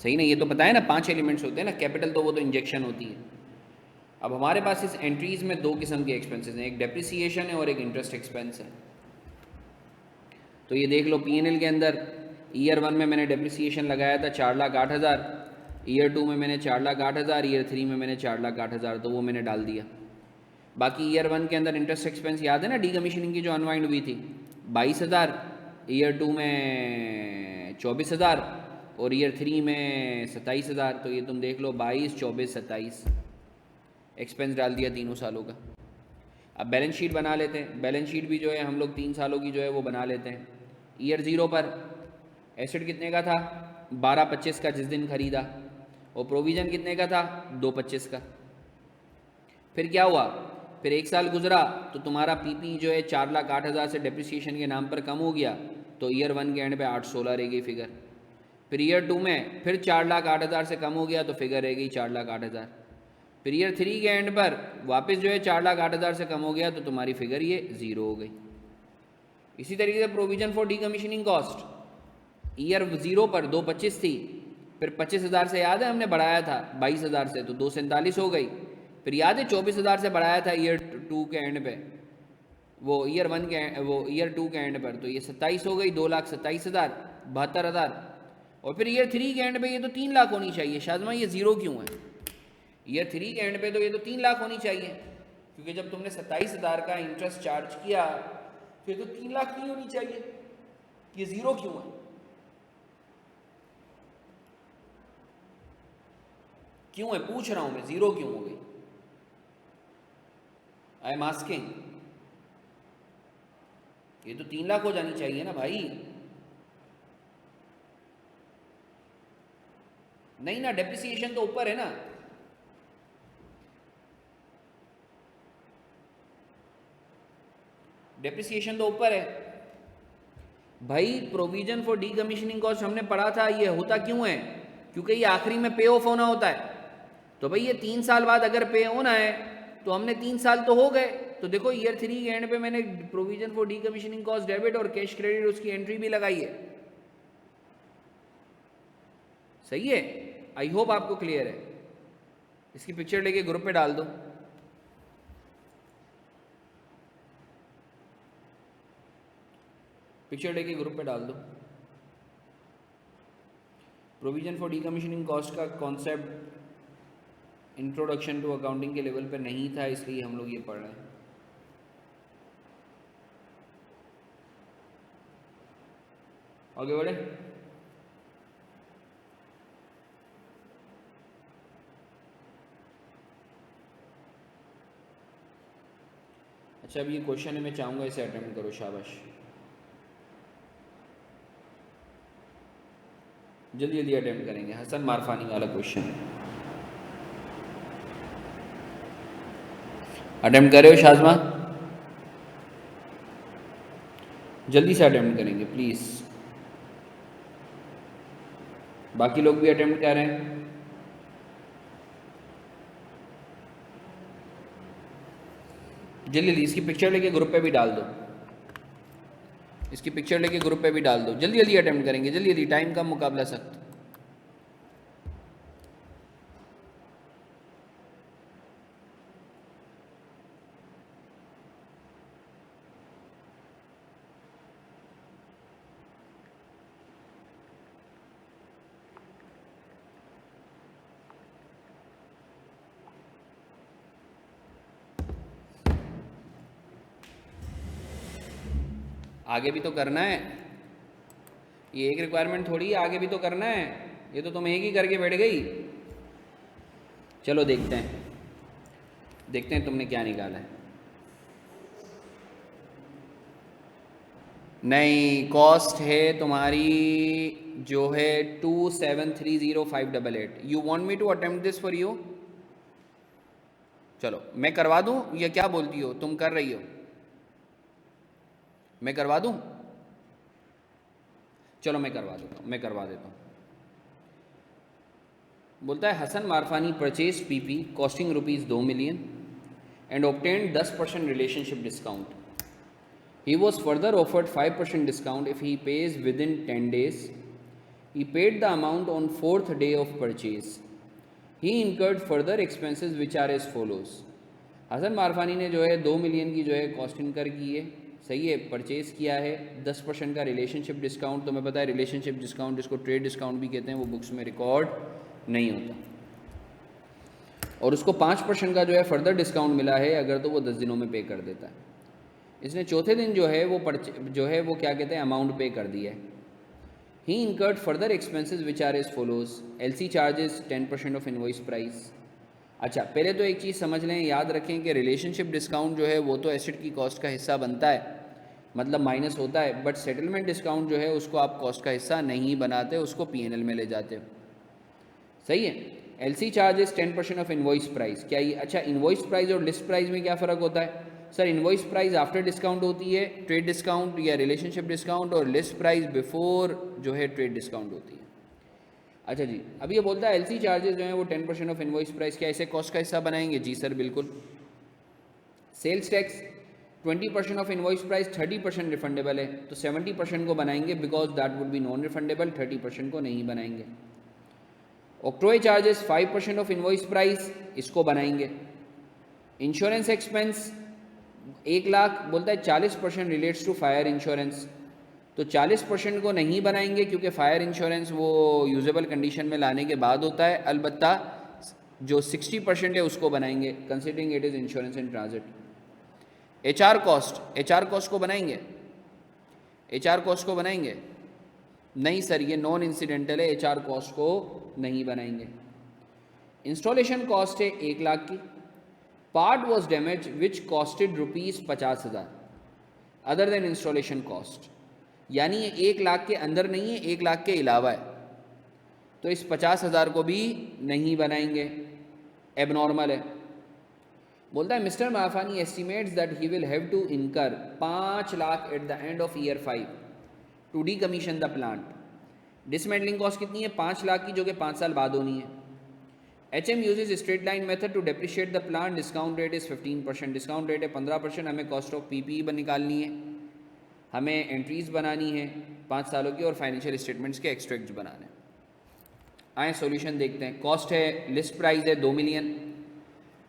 सही ना। ये तो पता है ना, 5 एलिमेंट्स होते हैं ना। कैपिटल तो वो तो इंजेक्शन होती है। अब हमारे पास इस एंट्रीज़ में 2 किस्म के एक्सपेंसेस हैं, एक डेप्रिसिएशन है और एक इंटरेस्ट एक्सपेंस है। तो ये देख लो PNL के अंदर ईयर 1 में मैंने डेप्रिसिएशन लगाया था 4,08,000, ईयर 2 में मैंने 4,08,000, ईयर 3 में मैंने 4,08,000, तो वो मैंने डाल दिया। बाकी ईयर 1 के अंदर इंटरेस्ट एक्सपेंस याद है ना, डीकमीशनिंग की जो अनवाइंड हुई थी 22,000, ईयर 2 में 24,000 और ईयर 3 में 27,000। तो ये तुम देख लो 22, 24, 27 एक्सपेंस डाल दिया तीनों सालों का। अब बैलेंस शीट बना लेते हैं। बैलेंस शीट भी जो है हम लोग 3 सालों की जो है वो बना लेते हैं। ईयर 0 पर एसेट कितने का था, 12,25 का जिस दिन खरीदा, और प्रोविज़न कितने का था, 2,25 का। फिर क्या हुआ, फिर 1 साल गुजरा तो तुम्हारा पीपी जो है 4,08,000 से डेप्रिसिएशन के नाम पर कम हो गया, तो ईयर 1 के एंड पे 816 रह गई फिगर। फिर ईयर 2 में फिर 4,08,000 से कम हो गया तो फिगर रह गई 4,08,000। फिर ईयर 3 के एंड पर वापस जो है 4,08,000 से कम हो गया तो तुम्हारी फिगर ये 0 हो गई। इसी तरीके से provision for decommissioning cost year 0 पर 2,25 थी, फिर 25,000 से याद है हमने बढ़ाया था 22,000 से, तो 247 हो गई। फिर याद है 24,000 से बढ़ाया था ईयर 2 के एंड पे, वो ईयर 1 के वो ईयर 2 के एंड पर, तो ये 27 हो गई, 2,27,000, 72,000। और फिर ईयर 3 के एंड पे ये तो 3 लाख होनी चाहिए। शाज़मा ये 0 क्यों है? ईयर 3 के एंड पे तो ये तो 3 लाख होनी चाहिए, क्योंकि जब तुमने 27,000 का इंटरेस्ट चार्ज किया फिर तो 3 लाख नहीं होनी चाहिए। ये 0 क्यों है? क्यों है पूछ रहा हूं मैं, 0 क्यों हो गई? I am asking. ये तो 3 लाख हो जानी चाहिए ना भाई। नहीं ना, डेप्रिसिएशन तो ऊपर है ना। डेप्रिसिएशन तो ऊपर है भाई। प्रोविजन फॉर डीकमीशनिंग कॉस्ट हमने पढ़ा था, ये होता क्यों है? क्योंकि ये आखिरी में पे ऑफ होना होता है। तो भाई ये 3 साल बाद अगर पे होना है तो हमने 3 साल तो हो गए। तो देखो ईयर 3 के एंड पे मैंने provision for decommissioning cost debit और कैश क्रेडिट उसकी एंट्री भी लगाई है। सही है? आई होप आपको क्लियर है। इसकी पिक्चर लेके ग्रुप पे डाल दो। पिक्चर लेके ग्रुप पे डाल दो। प्रोविजन फॉर डीकमीशनिंग कॉस्ट का कॉन्सेप्ट इंट्रोडक्शन टू अकाउंटिंग के लेवल पे नहीं था, इसलिए हम लोग ये पढ़ रहे हैं। आगे बढ़े। अच्छा, अब ये क्वेश्चन है, मैं चाहूँगा इसे अटेम्प्ट करो। शाबाश, जल्दी जल्दी अटेम्प्ट करेंगे। हसन मारफानी वाला क्वेश्चन है, अटेम्प्ट करे हो शाज़मा? जल्दी से अटेम्प्ट करेंगे प्लीज़। बाकी लोग भी अटेम्प्ट कर रहे हैं। जल्दी जल्दी इसकी पिक्चर लेके ग्रुप पे भी डाल दो। इसकी पिक्चर लेके ग्रुप पे भी डाल दो। जल्दी जल्दी अटेम्प्ट करेंगे, जल्दी जल्दी, टाइम का मुकाबला सख्त। आगे भी तो करना है, ये एक रिक्वायरमेंट थोड़ी है, आगे भी तो करना है। ये तो तुम एक ही करके बैठ गई। चलो देखते हैं, देखते हैं तुमने क्या निकाला है। नहीं, कॉस्ट है तुम्हारी जो है 2,730,588। You want me to attempt this for you? चलो मैं करवा दूं या क्या बोलती हो? तुम कर रही हो, मैं करवा दूं? चलो मैं करवा देता हूँ, मैं करवा देता हूँ। बोलता है Hasan Marfani purchase PP costing ₹2 million and obtained 10% relationship discount. He was further offered 5% discount if he pays within 10 days. He paid the amount on 4th day of purchase. He incurred further expenses which are as follows. Hasan Marfani ने जो है 2 million की जो है cost incur की है सही है, परचेज़ किया है, 10% का रिलेशनशिप डिस्काउंट, तो मैं पता है रिलेशनशिप डिस्काउंट जिसको ट्रेड डिस्काउंट भी कहते हैं वो बुक्स में रिकॉर्ड नहीं होता, और उसको 5% का जो है फर्दर डिस्काउंट मिला है अगर तो वो 10 दिनों में पे कर देता है। इसने चौथे दिन जो है वो क्या कहते हैं अमाउंट पे कर दिया है। He incurred further expenses which are as follows, LC charges 10% of invoice price. अच्छा, पहले तो एक चीज़ समझ लें, याद रखें कि रिलेशनशिप डिस्काउंट जो है वो तो एसेट की कॉस्ट का हिस्सा बनता है, मतलब माइनस होता है, बट सेटलमेंट डिस्काउंट जो है उसको आप कॉस्ट का हिस्सा नहीं बनाते, उसको पीएनएल में ले जाते हो। सही है। LC charges 10% of invoice price, क्या ये, अच्छा इनवॉइस प्राइस और लिस्ट प्राइस में क्या फ़र्क होता है? Sir invoice price after discount होती है, ट्रेड डिस्काउंट या रिलेशनशिप डिस्काउंट, और लिस्ट प्राइस बिफोर जो है ट्रेड डिस्काउंट होती है। अच्छा जी, अब ये बोलता है एलसी चार्जेस जो है वो 10% ऑफ इनवॉइस प्राइस, क्या इसे कॉस्ट का हिस्सा बनाएंगे? जी सर बिल्कुल। Sales tax 20% of invoice price, 30% refundable है, तो 70% को बनाएंगे because that would be non refundable, 30% को नहीं बनाएंगे। Octroi charges 5% of invoice price, इसको बनाएंगे। इंश्योरेंस एक्सपेंस 1 लाख, बोलता है 40% रिलेट्स टू फायर इंश्योरेंस, तो 40% को नहीं बनाएंगे क्योंकि फायर इंश्योरेंस वो यूजेबल कंडीशन में लाने के बाद होता है, अलबत्ता जो 60% है उसको बनाएंगे, considering it is insurance in transit. HR cost को बनाएंगे, एचआर कॉस्ट को बनाएंगे? नहीं सर, ये नॉन इंसिडेंटल है, एचआर कॉस्ट को नहीं बनाएंगे। इंस्टॉलेशन कॉस्ट है 1 लाख की, part was damage which costed ₹50,000 other than installation cost, यानी ये 1 लाख के अंदर नहीं है, 1 लाख के अलावा है, तो इस 50,000 को भी नहीं बनाएंगे, एबनॉर्मल है। बोलता है Mister Mafani estimates that he will have to incur 5 lakh at the end of year 5 to decommission the plant. Dismantling cost कितनी है? 5 लाख की, जो कि 5 साल बाद होनी है। HM uses straight line method to depreciate the plant, discount rate is 15%, discount rate है 15%, हमें कॉस्ट ऑफ PPE निकालनी है, हमें एंट्रीज बनानी है 5 सालों की, और फाइनेंशियल स्टेटमेंट्स के एक्सट्रैक्ट्स बनाने। आए सॉल्यूशन देखते हैं। कॉस्ट है, लिस्ट प्राइस है 2 मिलियन,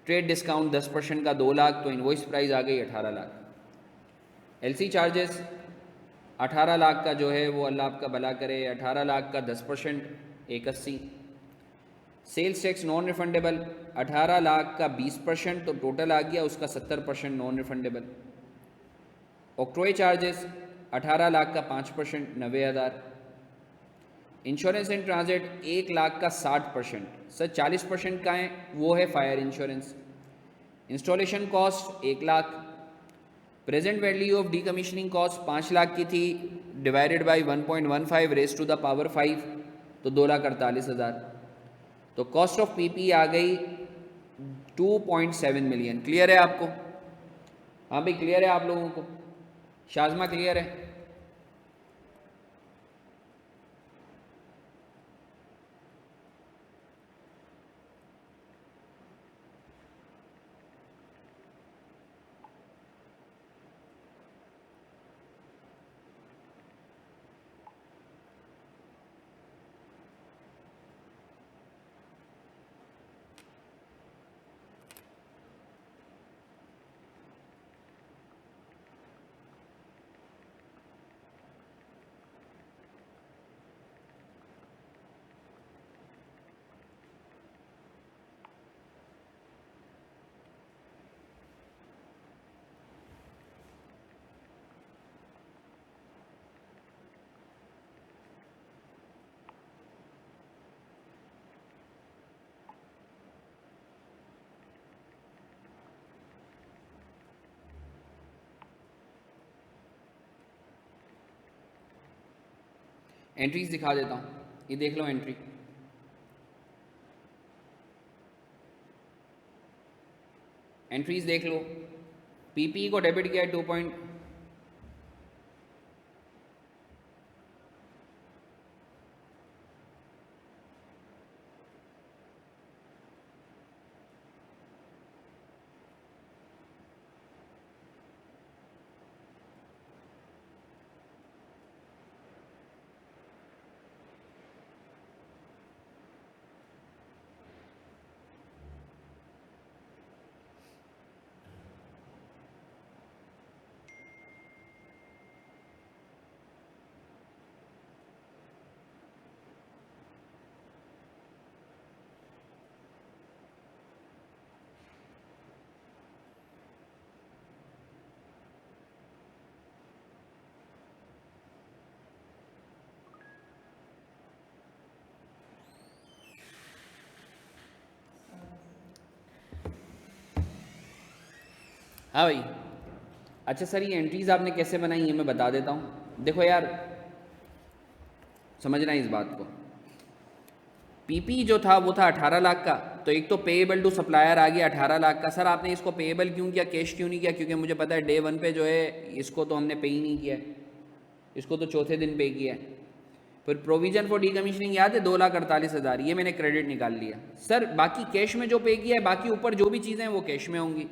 ट्रेड डिस्काउंट 10% का 2 लाख, तो इनवॉइस प्राइस आ गई 18 लाख। एलसी चार्जेस 18 लाख का जो है वो अल्लाह आपका भला करे, 18 लाख का 10% 81। Sales tax non refundable 18 lakh का 20%, तो टोटल आ गया उसका 70% non refundable. Octroi charges 18 lakh का 5% 90,000। इंश्योरेंस इन ट्रांजिट 1 लाख का 60%, सर 40% का है वो है fire insurance. Installation cost 1 lakh, present value of decommissioning cost 5 lakh की थी, divided by 1.15 raise to the power 5, तो 2,48,000, तो कॉस्ट ऑफ पीपी आ गई 2.7 मिलियन। क्लियर है आपको? हाँ भाई क्लियर है आप लोगों को? शाजमा क्लियर है? एंट्रीज दिखा देता हूँ, ये देख लो एंट्री। एंट्रीज देख लो, पीपी को डेबिट किया है 2 पॉइंट, हाँ भाई। अच्छा सर, ये एंट्रीज आपने कैसे बनाई ये मैं बता देता हूँ। देखो यार, समझना इस बात को। पीपी जो था वो था 18 लाख का, तो एक तो पेएबल टू सप्लायर आ गया 18 लाख का। सर आपने इसको पेएबल क्यों किया, कैश क्यों नहीं किया? क्योंकि मुझे पता है डे वन पे जो है इसको तो हमने पे ही नहीं किया है, इसको तो चौथे दिन पे किया है। फिर प्रोविजन फॉर डीकमीशनिंग याद है 2,48,000, ये मैंने क्रेडिट निकाल लिया। सर बाकी कैश में जो पे किया है, बाकी ऊपर जो भी चीज़ें हैं वो कैश में होंगी।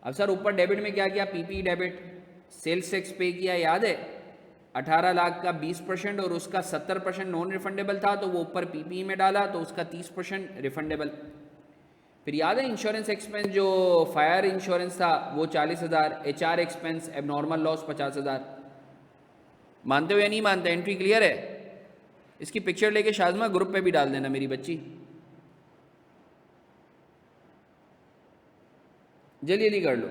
अब सर ऊपर डेबिट में क्या किया, पीपी डेबिट, सेल्स टैक्स पे किया, याद है 18 लाख का 20% और उसका 70% नॉन रिफंडेबल था, तो वो ऊपर पीपी में डाला तो उसका 30% रिफंडेबल। फिर याद है इंश्योरेंस एक्सपेंस जो फायर इंश्योरेंस था वो 40,000, HR एक्सपेंस एबनॉर्मल लॉस 50,000। मानते हो या नहीं मानते? एंट्री क्लियर है? इसकी पिक्चर लेके शाजमा ग्रुप पे भी डाल देना मेरी बच्ची, जल्दी जल्दी कर लो।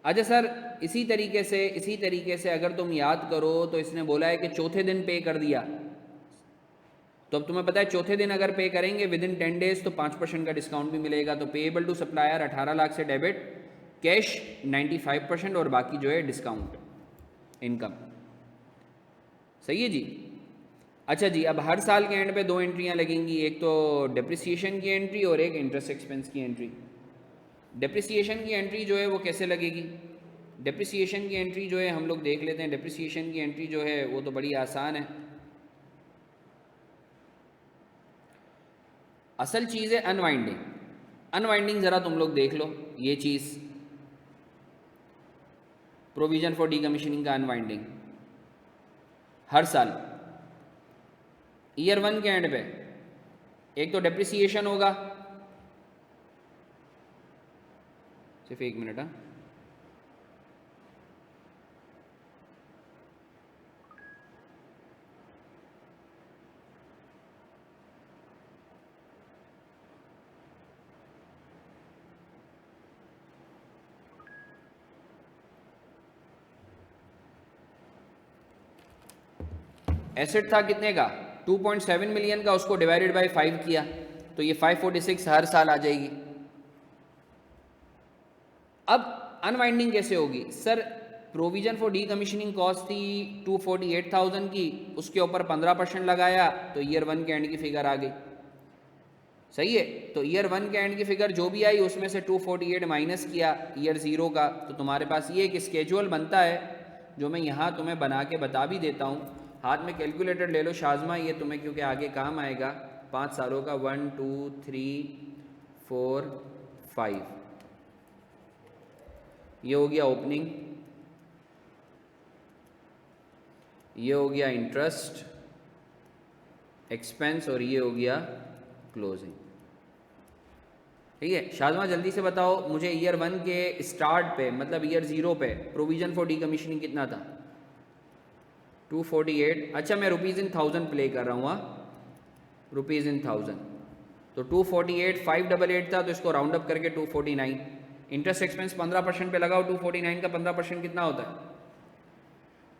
अच्छा सर, इसी तरीके से अगर तुम याद करो तो इसने बोला है कि चौथे दिन पे कर दिया, तो अब तुम्हें पता है चौथे दिन अगर पे करेंगे विद इन 10 डेज तो 5% का डिस्काउंट भी मिलेगा। तो पेएबल टू सप्लायर 18 लाख से डेबिट, कैश 95% और बाकी जो है डिस्काउंट इनकम। सही है जी। अच्छा जी, अब हर साल के एंड पे दो एंट्रियां लगेंगी, एक तो डेप्रिसिएशन की एंट्री और एक इंटरेस्ट एक्सपेंस की एंट्री। डेप्रिसिएशन की एंट्री जो है वो कैसे लगेगी? डेप्रिसिएशन की एंट्री जो है हम लोग देख लेते हैं। डेप्रिसिएशन की एंट्री जो है वो तो बड़ी आसान है। असल चीज़ है अनवाइंडिंग। अनवाइंडिंग ज़रा तुम लोग देख लो, ये चीज़ प्रोविजन फॉर डीकमीशनिंग का अनवाइंडिंग हर साल ईयर 1 के एंड पे एक तो डेप्रिसिएशन होगा, सिर्फ एक मिनट। हाँ, एसेट था कितने का, 2.7 मिलियन का, उसको डिवाइडेड बाय 5 किया तो ये 546 हर साल आ जाएगी। अब अनवाइंडिंग कैसे होगी? Sir provision for decommissioning cost थी 248,000 की, उसके ऊपर 15% लगाया तो ईयर 1 के एंड की फिगर आ गई। सही है, तो ईयर 1 के एंड की फिगर जो भी आई उसमें से 248 माइनस किया ईयर 0 का, तो तुम्हारे पास ये एक स्केजुअल बनता है जो मैं यहाँ तुम्हें बना के बता भी देता हूँ। हाथ में कैलकुलेटर ले लो शाजमा, ये तुम्हें क्योंकि आगे काम आएगा। 5 सालों का 1 2 3 4 5, ये हो गया ओपनिंग, ये हो गया इंटरेस्ट एक्सपेंस और ये हो गया क्लोजिंग। ठीक है शाजमा, जल्दी से बताओ मुझे ईयर 1 के स्टार्ट पे मतलब ईयर 0 पे प्रोविजन फॉर डीकमीशनिंग कितना था? 248। अच्छा मैं रुपीज़ इन 1000 प्ले कर रहा हूँ, रुपीज़ इन 1000, तो 248 588 था, तो इसको राउंड अप करके 249। इंटरेस्ट एक्सपेंस 15% पे लगाओ, 249 का 15% कितना होता है?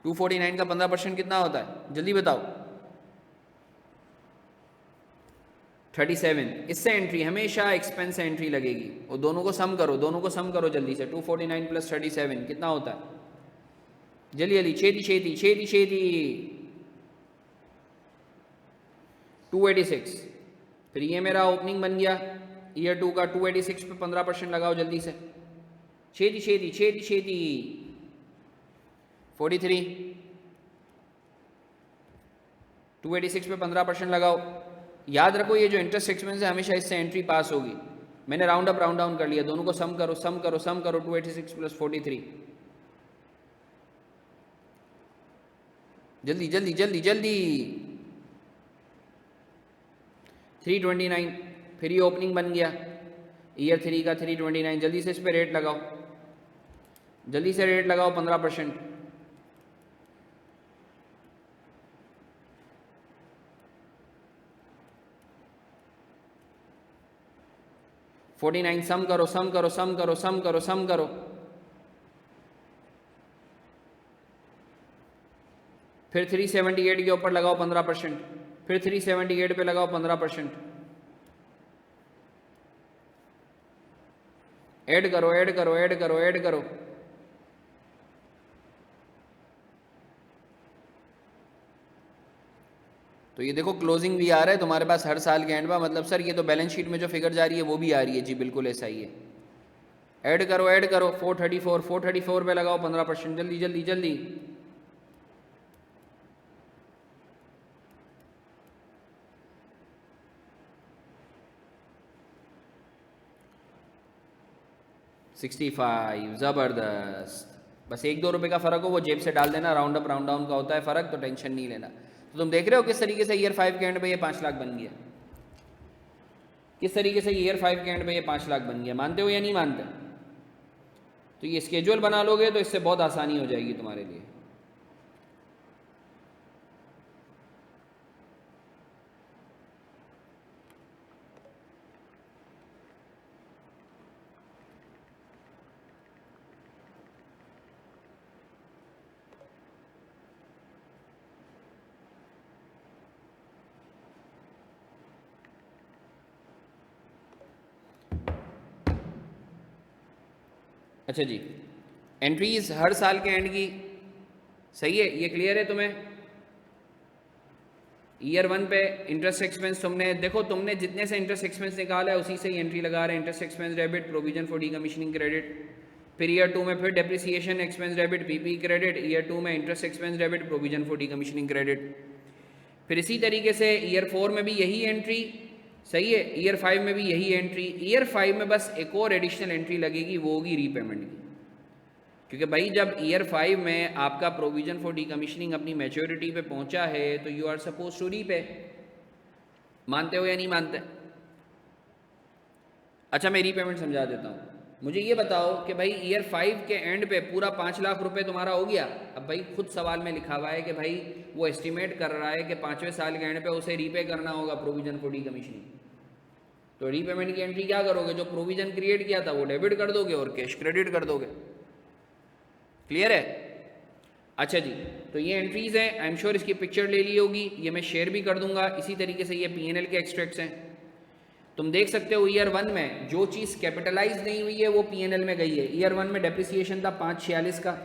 249 का 15% कितना होता है जल्दी बताओ? 37। इससे एंट्री हमेशा एक्सपेंस से एंट्री लगेगी, और दोनों को सम करो, दोनों को सम करो जल्दी से। 249 प्लस 37 कितना होता है? जल्दी जल्दी, छेती छेती छेती छेती। 286। फिर ये मेरा ओपनिंग बन गया ईयर 2 का। 286 पे 15% लगाओ जल्दी से, छेती छेती छेती छेती। 43। 286 पे 15% लगाओ। याद रखो ये जो इंटरेस्ट एक्सपेंस है हमेशा इससे एंट्री पास होगी। मैंने राउंड अप राउंड डाउन कर लिया, दोनों को सम करो सम करो सम करो। 286 प्लस 43, जल्दी जल्दी जल्दी जल्दी। 329। फिर ये ओपनिंग बन गया ईयर 3 का 329। जल्दी से इस पर रेट लगाओ, जल्दी से रेट लगाओ 15%। 49 सम करो सम करो सम करो सम करो सम करो। फिर 378 के ऊपर लगाओ 15%, फिर 378 पे लगाओ 15%। ऐड करो ऐड करो ऐड करो ऐड करो। तो ये देखो क्लोजिंग भी आ रहा है तुम्हारे पास हर साल के एंड में, मतलब सर ये तो बैलेंस शीट में जो फिगर जा रही है वो भी आ रही है। जी बिल्कुल ऐसा ही है। ऐड करो ऐड करो। 434 पे लगाओ 15%, जल्दी जल्दी जल्दी। $65, ज़बरदस्त। बस 1-2 रुपये का फ़र्क हो वो जेब से डाल देना, राउंड अप राउंड डाउन का होता है फ़र्क, तो टेंशन नहीं लेना। तो तुम देख रहे हो किस तरीके से ईयर 5 के एंड पे ये 5 लाख बन गया, किस तरीके से ईयर 5 के एंड पे ये 5 लाख बन गया। मानते हो या नहीं मानते? तो ये स्केड्यूल बना लोगे तो इससे बहुत आसानी हो जाएगी तुम्हारे लिए। अच्छा जी, एंट्रीज हर साल के एंड की, सही है, ये क्लियर है तुम्हें? ईयर 1 पे इंटरेस्ट एक्सपेंस तुमने देखो, तुमने जितने से इंटरेस्ट एक्सपेंस निकाला है उसी से ही एंट्री लगा रहे हैं। Interest expense debit, provision for decommissioning credit. फिर ईयर 2 में फिर depreciation expense debit, PP credit. Year 2 में interest expense debit, provision for decommissioning credit. फिर इसी तरीके से ईयर 4 में भी यही एंट्री, सही है। ईयर 5 में भी यही एंट्री। ईयर 5 में बस एक और एडिशनल एंट्री लगेगी, वो होगी रीपेमेंट की। क्योंकि भाई जब ईयर 5 में आपका प्रोविजन फॉर डीकमीशनिंग अपनी मैच्योरिटी पे पहुंचा है तो you are suppose to repay. मानते हो या नहीं मानते? अच्छा मैं रीपेमेंट समझा देता हूँ। मुझे ये बताओ कि भाई ईयर 5 के एंड पे पूरा 5 लाख रुपए तुम्हारा हो गया। अब भाई खुद सवाल में लिखा हुआ है कि भाई वो एस्टिमेट कर रहा है कि 5वें साल के एंड पे उसे रीपे करना होगा प्रोविजन फॉर डीकमीशनिंग। तो रीपेमेंट की एंट्री क्या करोगे? जो प्रोविजन क्रिएट किया था वो डेबिट कर दोगे और कैश क्रेडिट कर दोगे। क्लियर है? अच्छा जी, तो ये एंट्रीज हैं, आई एम श्योर इसकी पिक्चर ले ली होगी, ये मैं शेयर भी कर दूंगा। इसी तरीके से ये पीएनएल के एक्सट्रैक्ट्स हैं। तुम देख सकते हो ईयर 1 में जो चीज़ कैपिटलाइज नहीं हुई है वो पीएनएल में गई है। ईयर 1 में डेप्रिसिएशन था 546 का।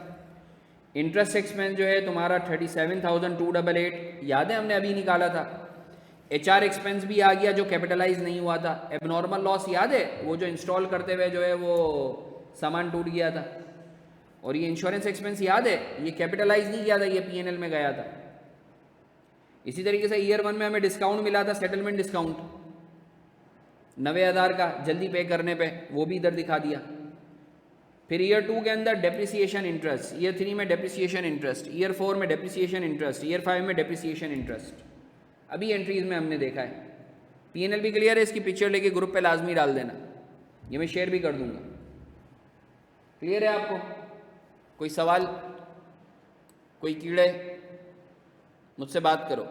इंटरेस्ट एक्सपेंस जो है तुम्हारा 37,288, याद है हमने अभी निकाला था। एचआर एक्सपेंस भी आ गया जो कैपिटलाइज नहीं हुआ था। एबनॉर्मल लॉस याद है, वो जो इंस्टॉल करते हुए जो है वो सामान टूट गया था। और ये इंश्योरेंस एक्सपेंस याद है, ये कैपिटलाइज नहीं किया था, ये पीएनएल में गया था। इसी तरीके से ईयर 1 में हमें डिस्काउंट मिला था, सेटलमेंट डिस्काउंट 90,000 का जल्दी पे करने पे, वो भी इधर दिखा दिया। फिर ईयर 2 के अंदर डेप्रिसिएशन इंटरेस्ट, ईयर 3 में डेप्रिसिएशन इंटरेस्ट, ईयर 4 में डेप्रिसिएशन इंटरेस्ट, ईयर 5 में डेप्रिसिएशन इंटरेस्ट। अभी एंट्रीज में हमने देखा है। पीएनएल भी क्लियर है, इसकी पिक्चर लेके ग्रुप पे लाजमी डाल देना, ये मैं शेयर भी कर दूंगा। क्लियर है आपको? कोई सवाल, कोई कीड़े? मुझसे बात करो।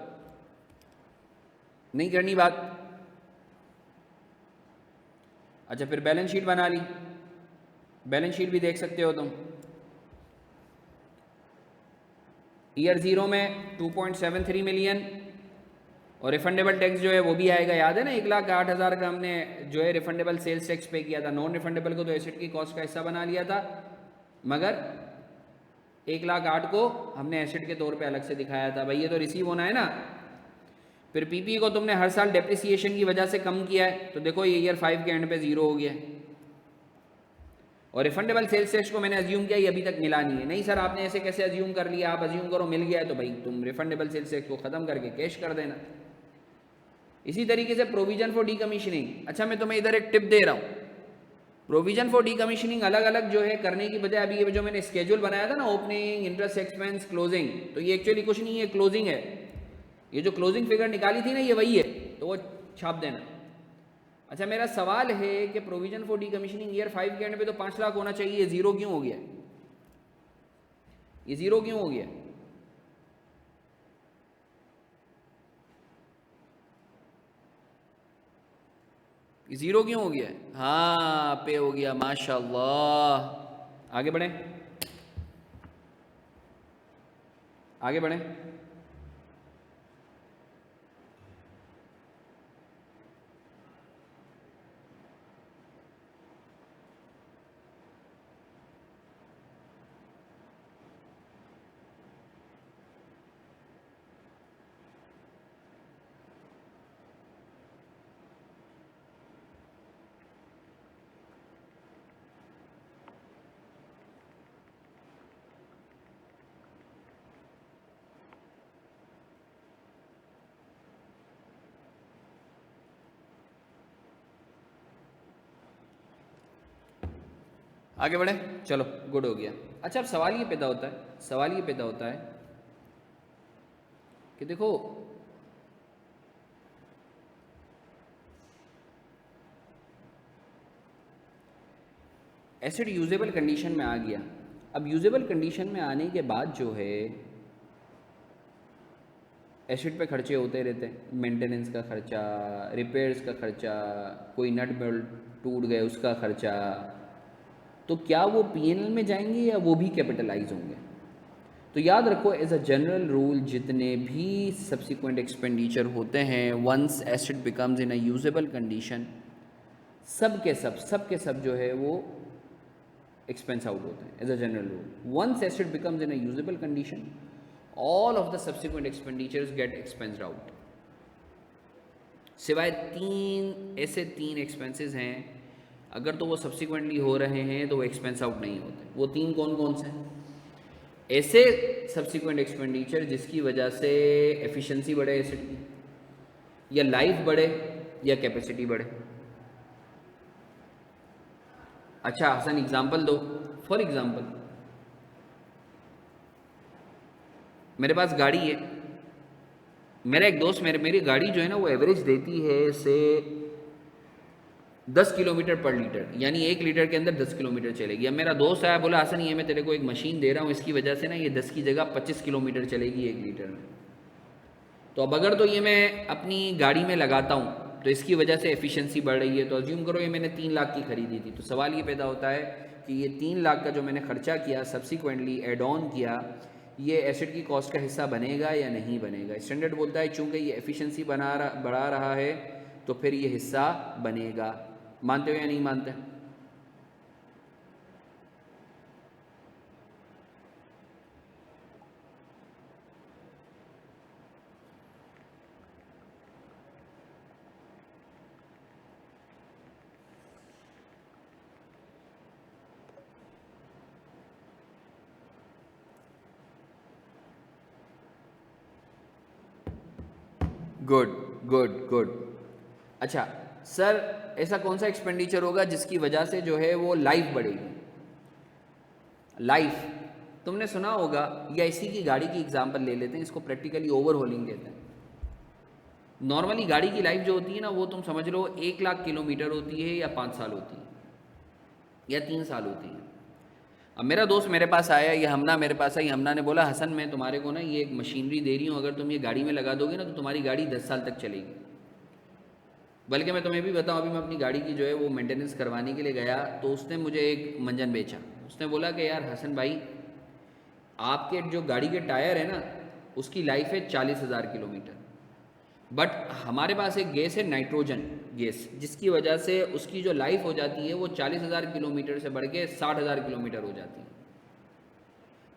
नहीं करनी बात? अच्छा फिर बैलेंस शीट बना ली, बैलेंस शीट भी देख सकते हो तुम। ईयर 0 में 2.73 मिलियन और रिफंडेबल टैक्स जो है वो भी आएगा, याद है ना, 1,08,000 का हमने जो है रिफंडेबल सेल्स टैक्स पे किया था। नॉन रिफंडेबल को तो एसेट की कॉस्ट का हिस्सा बना लिया था, मगर 1,08,000 को हमने एसेट के तौर पे अलग से दिखाया था। भाई ये तो रिसीव होना है ना। फिर पीपी को तुमने हर साल डेप्रिसिएशन की वजह से कम किया है, तो देखो ये ईयर 5 के एंड पे 0 हो गया है। और रिफंडेबल सेल्स टैक्स को मैंने अज्यूम किया, ये अभी तक मिला नहीं है। नहीं सर आपने ऐसे कैसे अज्यूम कर लिया? आप अज्यूम करो मिल गया है तो भाई तुम रिफंडेबल सेल्स टैक्स को ख़त्म करके कैश कर देना। इसी तरीके से प्रोविजन फॉर डीकमीशनिंग, अच्छा मैं तुम्हें इधर एक टिप दे रहा हूँ। प्रोविजन फॉर डीकमीशनिंग अलग अलग जो है करने की बजाय, अभी ये जो मैंने स्केड्यूल बनाया था ना, ओपनिंग, इंटरेस्ट एक्सपेंस, क्लोजिंग, तो ये एक्चुअली कुछ नहीं है, क्लोजिंग है। ये जो क्लोजिंग फिगर निकाली थी ना ये वही है, तो वो छाप देना। अच्छा मेरा सवाल है कि प्रोविजन फॉर डीकमीशनिंग ईयर 5 के एंड पे तो 5 लाख होना चाहिए, 0 क्यों हो गया? ये 0 क्यों हो गया? ये 0 क्यों हो गया? हाँ पे हो गया, माशाल्लाह। आगे बढ़े, आगे बढ़े। आगे बढ़े, चलो गुड हो गया। अच्छा, अब सवाल ये पैदा होता है कि देखो एसिड यूजेबल कंडीशन में आ गया। अब यूजेबल कंडीशन में आने के बाद जो है एसिड पे खर्चे होते रहते हैं, मेंटेनेंस का खर्चा, रिपेयर्स का खर्चा, कोई नट बोल्ट टूट गए उसका खर्चा। तो क्या वो पीएनएल में जाएंगे या वो भी कैपिटलाइज होंगे? तो याद रखो, एज अ जनरल रूल जितने भी सब्सिक्वेंट एक्सपेंडिचर होते हैं once asset becomes in a usable condition, सब के सब जो है वो एक्सपेंस आउट होते हैं as a general rule. Once asset becomes in a usable condition, all of the subsequent expenditures get expensed out, सिवाय तीन एक्सपेंसेस हैं, अगर तो वो सब्सिक्वेंटली हो रहे हैं तो वो एक्सपेंस आउट नहीं होते। वो तीन कौन कौन से हैं? ऐसे सब्सिक्वेंट एक्सपेंडिचर जिसकी वजह से एफिशिएंसी बढ़े एसिड की, या लाइफ बढ़े, या कैपेसिटी बढ़े। अच्छा हसन एग्जांपल दो। फॉर एग्जांपल मेरे पास गाड़ी है, मेरा एक दोस्त मेरी गाड़ी जो है ना वो एवरेज देती है से 10 किलोमीटर पर लीटर, यानी 1 लीटर के अंदर 10 किलोमीटर चलेगी। अब मेरा दोस्त आया, बोला हसन ये मैं तेरे को एक मशीन दे रहा हूँ, इसकी वजह से ना ये 10 की जगह 25 किलोमीटर चलेगी 1 लीटर में। तो अब अगर तो ये मैं अपनी गाड़ी में लगाता हूँ तो इसकी वजह से एफिशिएंसी बढ़ रही है, तो अज्यूम करो ये मैंने 3 लाख की खरीदी थी, तो सवाल ये पैदा होता है कि ये 3 लाख का जो मैंने खर्चा किया, सब्सिक्वेंटली एड ऑन किया, ये एसिड की कॉस्ट का हिस्सा बनेगा या नहीं बनेगा? स्टैंडर्ड बोलता है चूंकि ये एफिशिएंसी बढ़ा रहा है तो फिर ये हिस्सा बनेगा। मानते हो या नहीं मानते? Good good good. अच्छा सर, ऐसा कौन सा एक्सपेंडिचर होगा जिसकी वजह से जो है वो लाइफ बढ़ेगी? लाइफ तुमने सुना होगा, या इसी की गाड़ी की एग्जांपल ले लेते हैं, इसको प्रैक्टिकली ओवरहोलिंग कहते हैं। नॉर्मली गाड़ी की लाइफ जो होती है ना वो तुम समझ लो 1 लाख किलोमीटर होती है, या 5 साल होती है, या 3 साल होती है। अब मेरा दोस्त मेरे पास आया, ये हमना मेरे पास आई, हमना ने बोला हसन मैं तुम्हारे को ना ये एक मशीनरी दे रही हूँ, अगर तुम ये गाड़ी में लगा दोगे ना तो तुम्हारी गाड़ी 10 साल तक चलेगी। बल्कि मैं तुम्हें भी बताऊँ, अभी मैं अपनी गाड़ी की जो है वो मेंटेनेंस करवाने के लिए गया तो उसने मुझे एक मंजन बेचा। उसने बोला कि यार हसन भाई, आपके जो गाड़ी के टायर है ना उसकी लाइफ है 40,000 किलोमीटर, बट हमारे पास एक गैस है नाइट्रोजन गैस, जिसकी वजह से उसकी जो लाइफ हो जाती है वो 40,000 किलोमीटर से बढ़ के 60,000 किलोमीटर हो जाती है।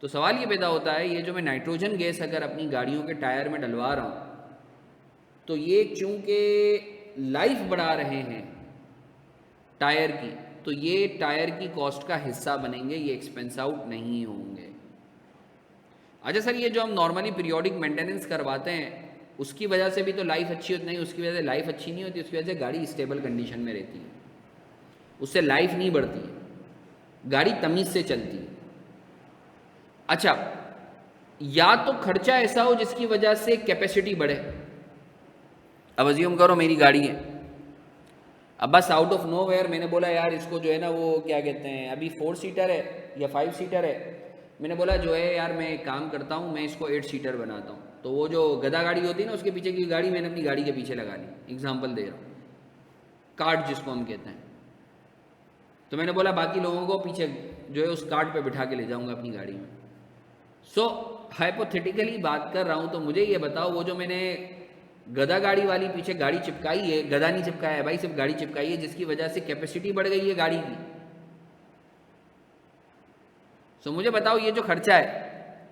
तो सवाल ये पैदा होता है, ये जो मैं नाइट्रोजन गैस अगर अपनी गाड़ियों के टायर में डलवा रहा हूँ तो ये चूंकि लाइफ बढ़ा रहे हैं टायर की, तो ये टायर की कॉस्ट का हिस्सा बनेंगे, ये एक्सपेंस आउट नहीं होंगे। अच्छा सर, ये जो हम नॉर्मली पीरियोडिक मेंटेनेंस करवाते हैं उसकी वजह से भी तो लाइफ अच्छी होती नहीं, उसकी वजह से लाइफ अच्छी नहीं होती, उसकी वजह से गाड़ी स्टेबल कंडीशन में रहती है, उससे लाइफ नहीं बढ़ती है, गाड़ी तमीज से चलती है। अच्छा, या तो खर्चा ऐसा हो जिसकी वजह से कैपेसिटी बढ़े। अब अज्यूम करो मेरी गाड़ी है, अब बस आउट ऑफ नो वेयर मैंने बोला यार इसको जो है ना वो क्या कहते हैं, अभी 4 सीटर है या 5 सीटर है, मैंने बोला जो है यार मैं एक काम करता हूँ, मैं इसको 8 सीटर बनाता हूँ। तो वो जो गधा गाड़ी होती है ना उसके पीछे की गाड़ी मैंने अपनी गाड़ी के पीछे लगा ली, एग्जाम्पल दे रहा हूँ, कार्ट जिसको हम कहते हैं। तो मैंने बोला बाकी लोगों को पीछे जो है उस कार्ट पे बिठा के ले जाऊंगा अपनी गाड़ी में। सो हाइपोथेटिकली बात कर रहा हूँ, तो मुझे ये बताओ वो जो मैंने गधा गाड़ी वाली पीछे गाड़ी चिपकाई है, गधा नहीं चिपकाया है भाई, सिर्फ गाड़ी चिपकाई है जिसकी वजह से कैपेसिटी बढ़ गई है गाड़ी की। सो मुझे बताओ ये जो खर्चा है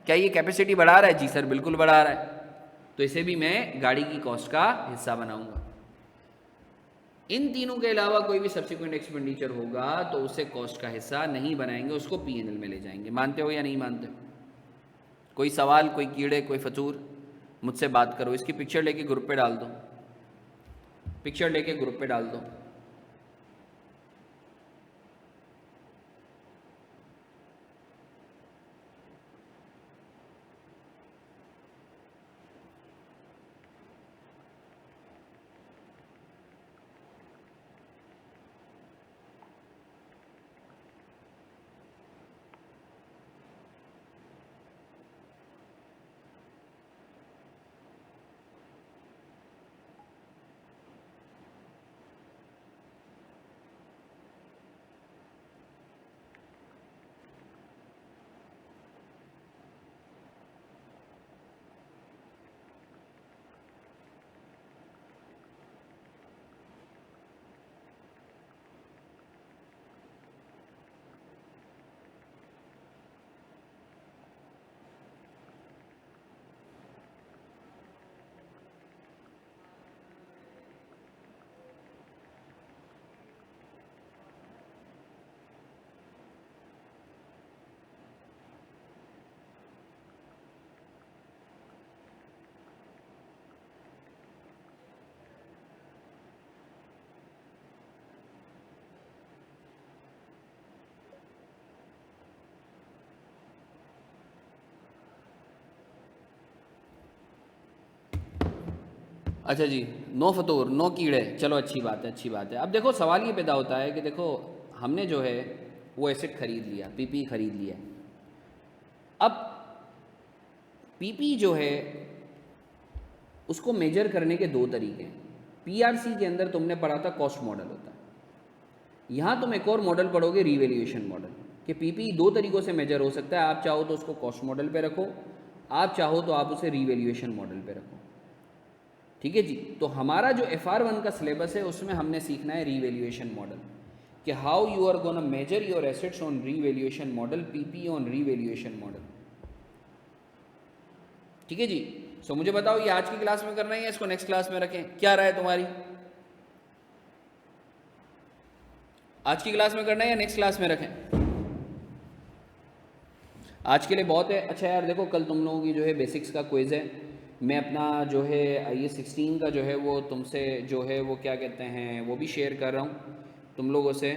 क्या ये कैपेसिटी बढ़ा रहा है? जी सर बिल्कुल बढ़ा रहा है, तो इसे भी मैं गाड़ी की कॉस्ट का हिस्सा बनाऊंगा। इन तीनों के अलावा कोई भी सब्सिक्वेंट एक्सपेंडिचर होगा तो उसे कॉस्ट का हिस्सा नहीं बनाएंगे, उसको पीएनएल में ले जाएंगे। मानते हो या नहीं मानते? कोई सवाल, कोई कीड़े, कोई फतूर, मुझसे बात करो। इसकी पिक्चर लेके ग्रुप पे डाल दो, पिक्चर लेके ग्रुप पे डाल दो। अच्छा जी, नो फतूर, नो कीड़े, चलो अच्छी बात है, अच्छी बात है। अब देखो सवाल ये पैदा होता है कि देखो हमने जो है वो एसेट खरीद लिया, पीपी खरीद लिया। अब पीपी जो है उसको मेजर करने के दो तरीके हैं। पीआरसी के अंदर तुमने पढ़ा था कॉस्ट मॉडल होता है, यहाँ तुम एक और मॉडल पढ़ोगे रीवैल्यूएशन मॉडल, कि पीपी दो तरीक़ों से मेजर हो सकता है। आप चाहो तो उसको कॉस्ट मॉडल पे रखो, आप चाहो तो आप उसे रीवैल्यूएशन मॉडल पे रखो। ठीक है जी। तो हमारा जो FR1 का सिलेबस है उसमें हमने सीखना है रीवैल्यूएशन मॉडल, कि how you are gonna measure your assets on revaluation model, PP on revaluation model. ठीक है जी। सो मुझे बताओ ये आज की क्लास में करना है या इसको नेक्स्ट क्लास में रखें, क्या राय है तुम्हारी? आज की क्लास में करना है या नेक्स्ट क्लास में रखें? आज के लिए बहुत है। अच्छा यार देखो कल तुम लोगों की जो है बेसिक्स का क्विज़ है, मैं अपना जो है IS16 का जो है वो तुमसे जो है वो क्या कहते हैं वो भी शेयर कर रहा हूँ तुम लोगों से,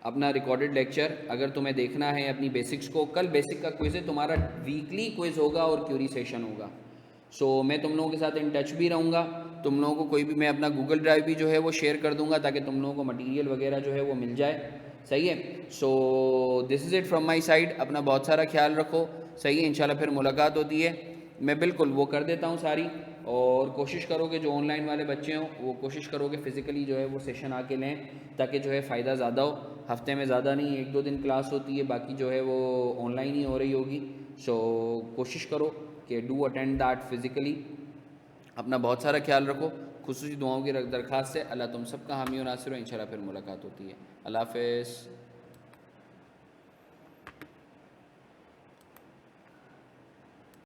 अपना रिकॉर्डेड लेक्चर। अगर तुम्हें देखना है अपनी बेसिक्स को, कल बेसिक का क्विज़ है तुम्हारा, वीकली क्विज़ होगा और क्यूरी सेशन होगा। सो मैं तुम लोगों के साथ इन टच भी रहूँगा। तुम लोगों को कोई भी मैं अपना गूगल ड्राइव भी जो है वो शेयर कर दूंगा ताकि तुम लोगों को मटेरियल वगैरह जो है वो मिल जाए। सही है। So this is it from my side. अपना बहुत सारा ख्याल रखो। सही है, इंशाल्लाह फिर मुलाकात होती है। मैं बिल्कुल वो कर देता हूँ सारी, और कोशिश करो कि जो ऑनलाइन वाले बच्चे हों वो कोशिश करो कि फ़िज़िकली जो है वो सेशन आके लें ताकि जो है फ़ायदा ज़्यादा हो। हफ्ते में ज़्यादा नहीं, 1-2 दिन क्लास होती है, बाकी जो है वो ऑनलाइन ही हो रही होगी। सो कोशिश करो कि डू अटेंड दैट फ़िज़िकली। अपना बहुत सारा ख्याल रखो। खुसूसी दुआओं की दरख्वास्त से अल्लाह तुम सबका हामी और नासिर हो। इंशाल्लाह फिर मुलाकात होती है। अल्लाह हाफ़िज़।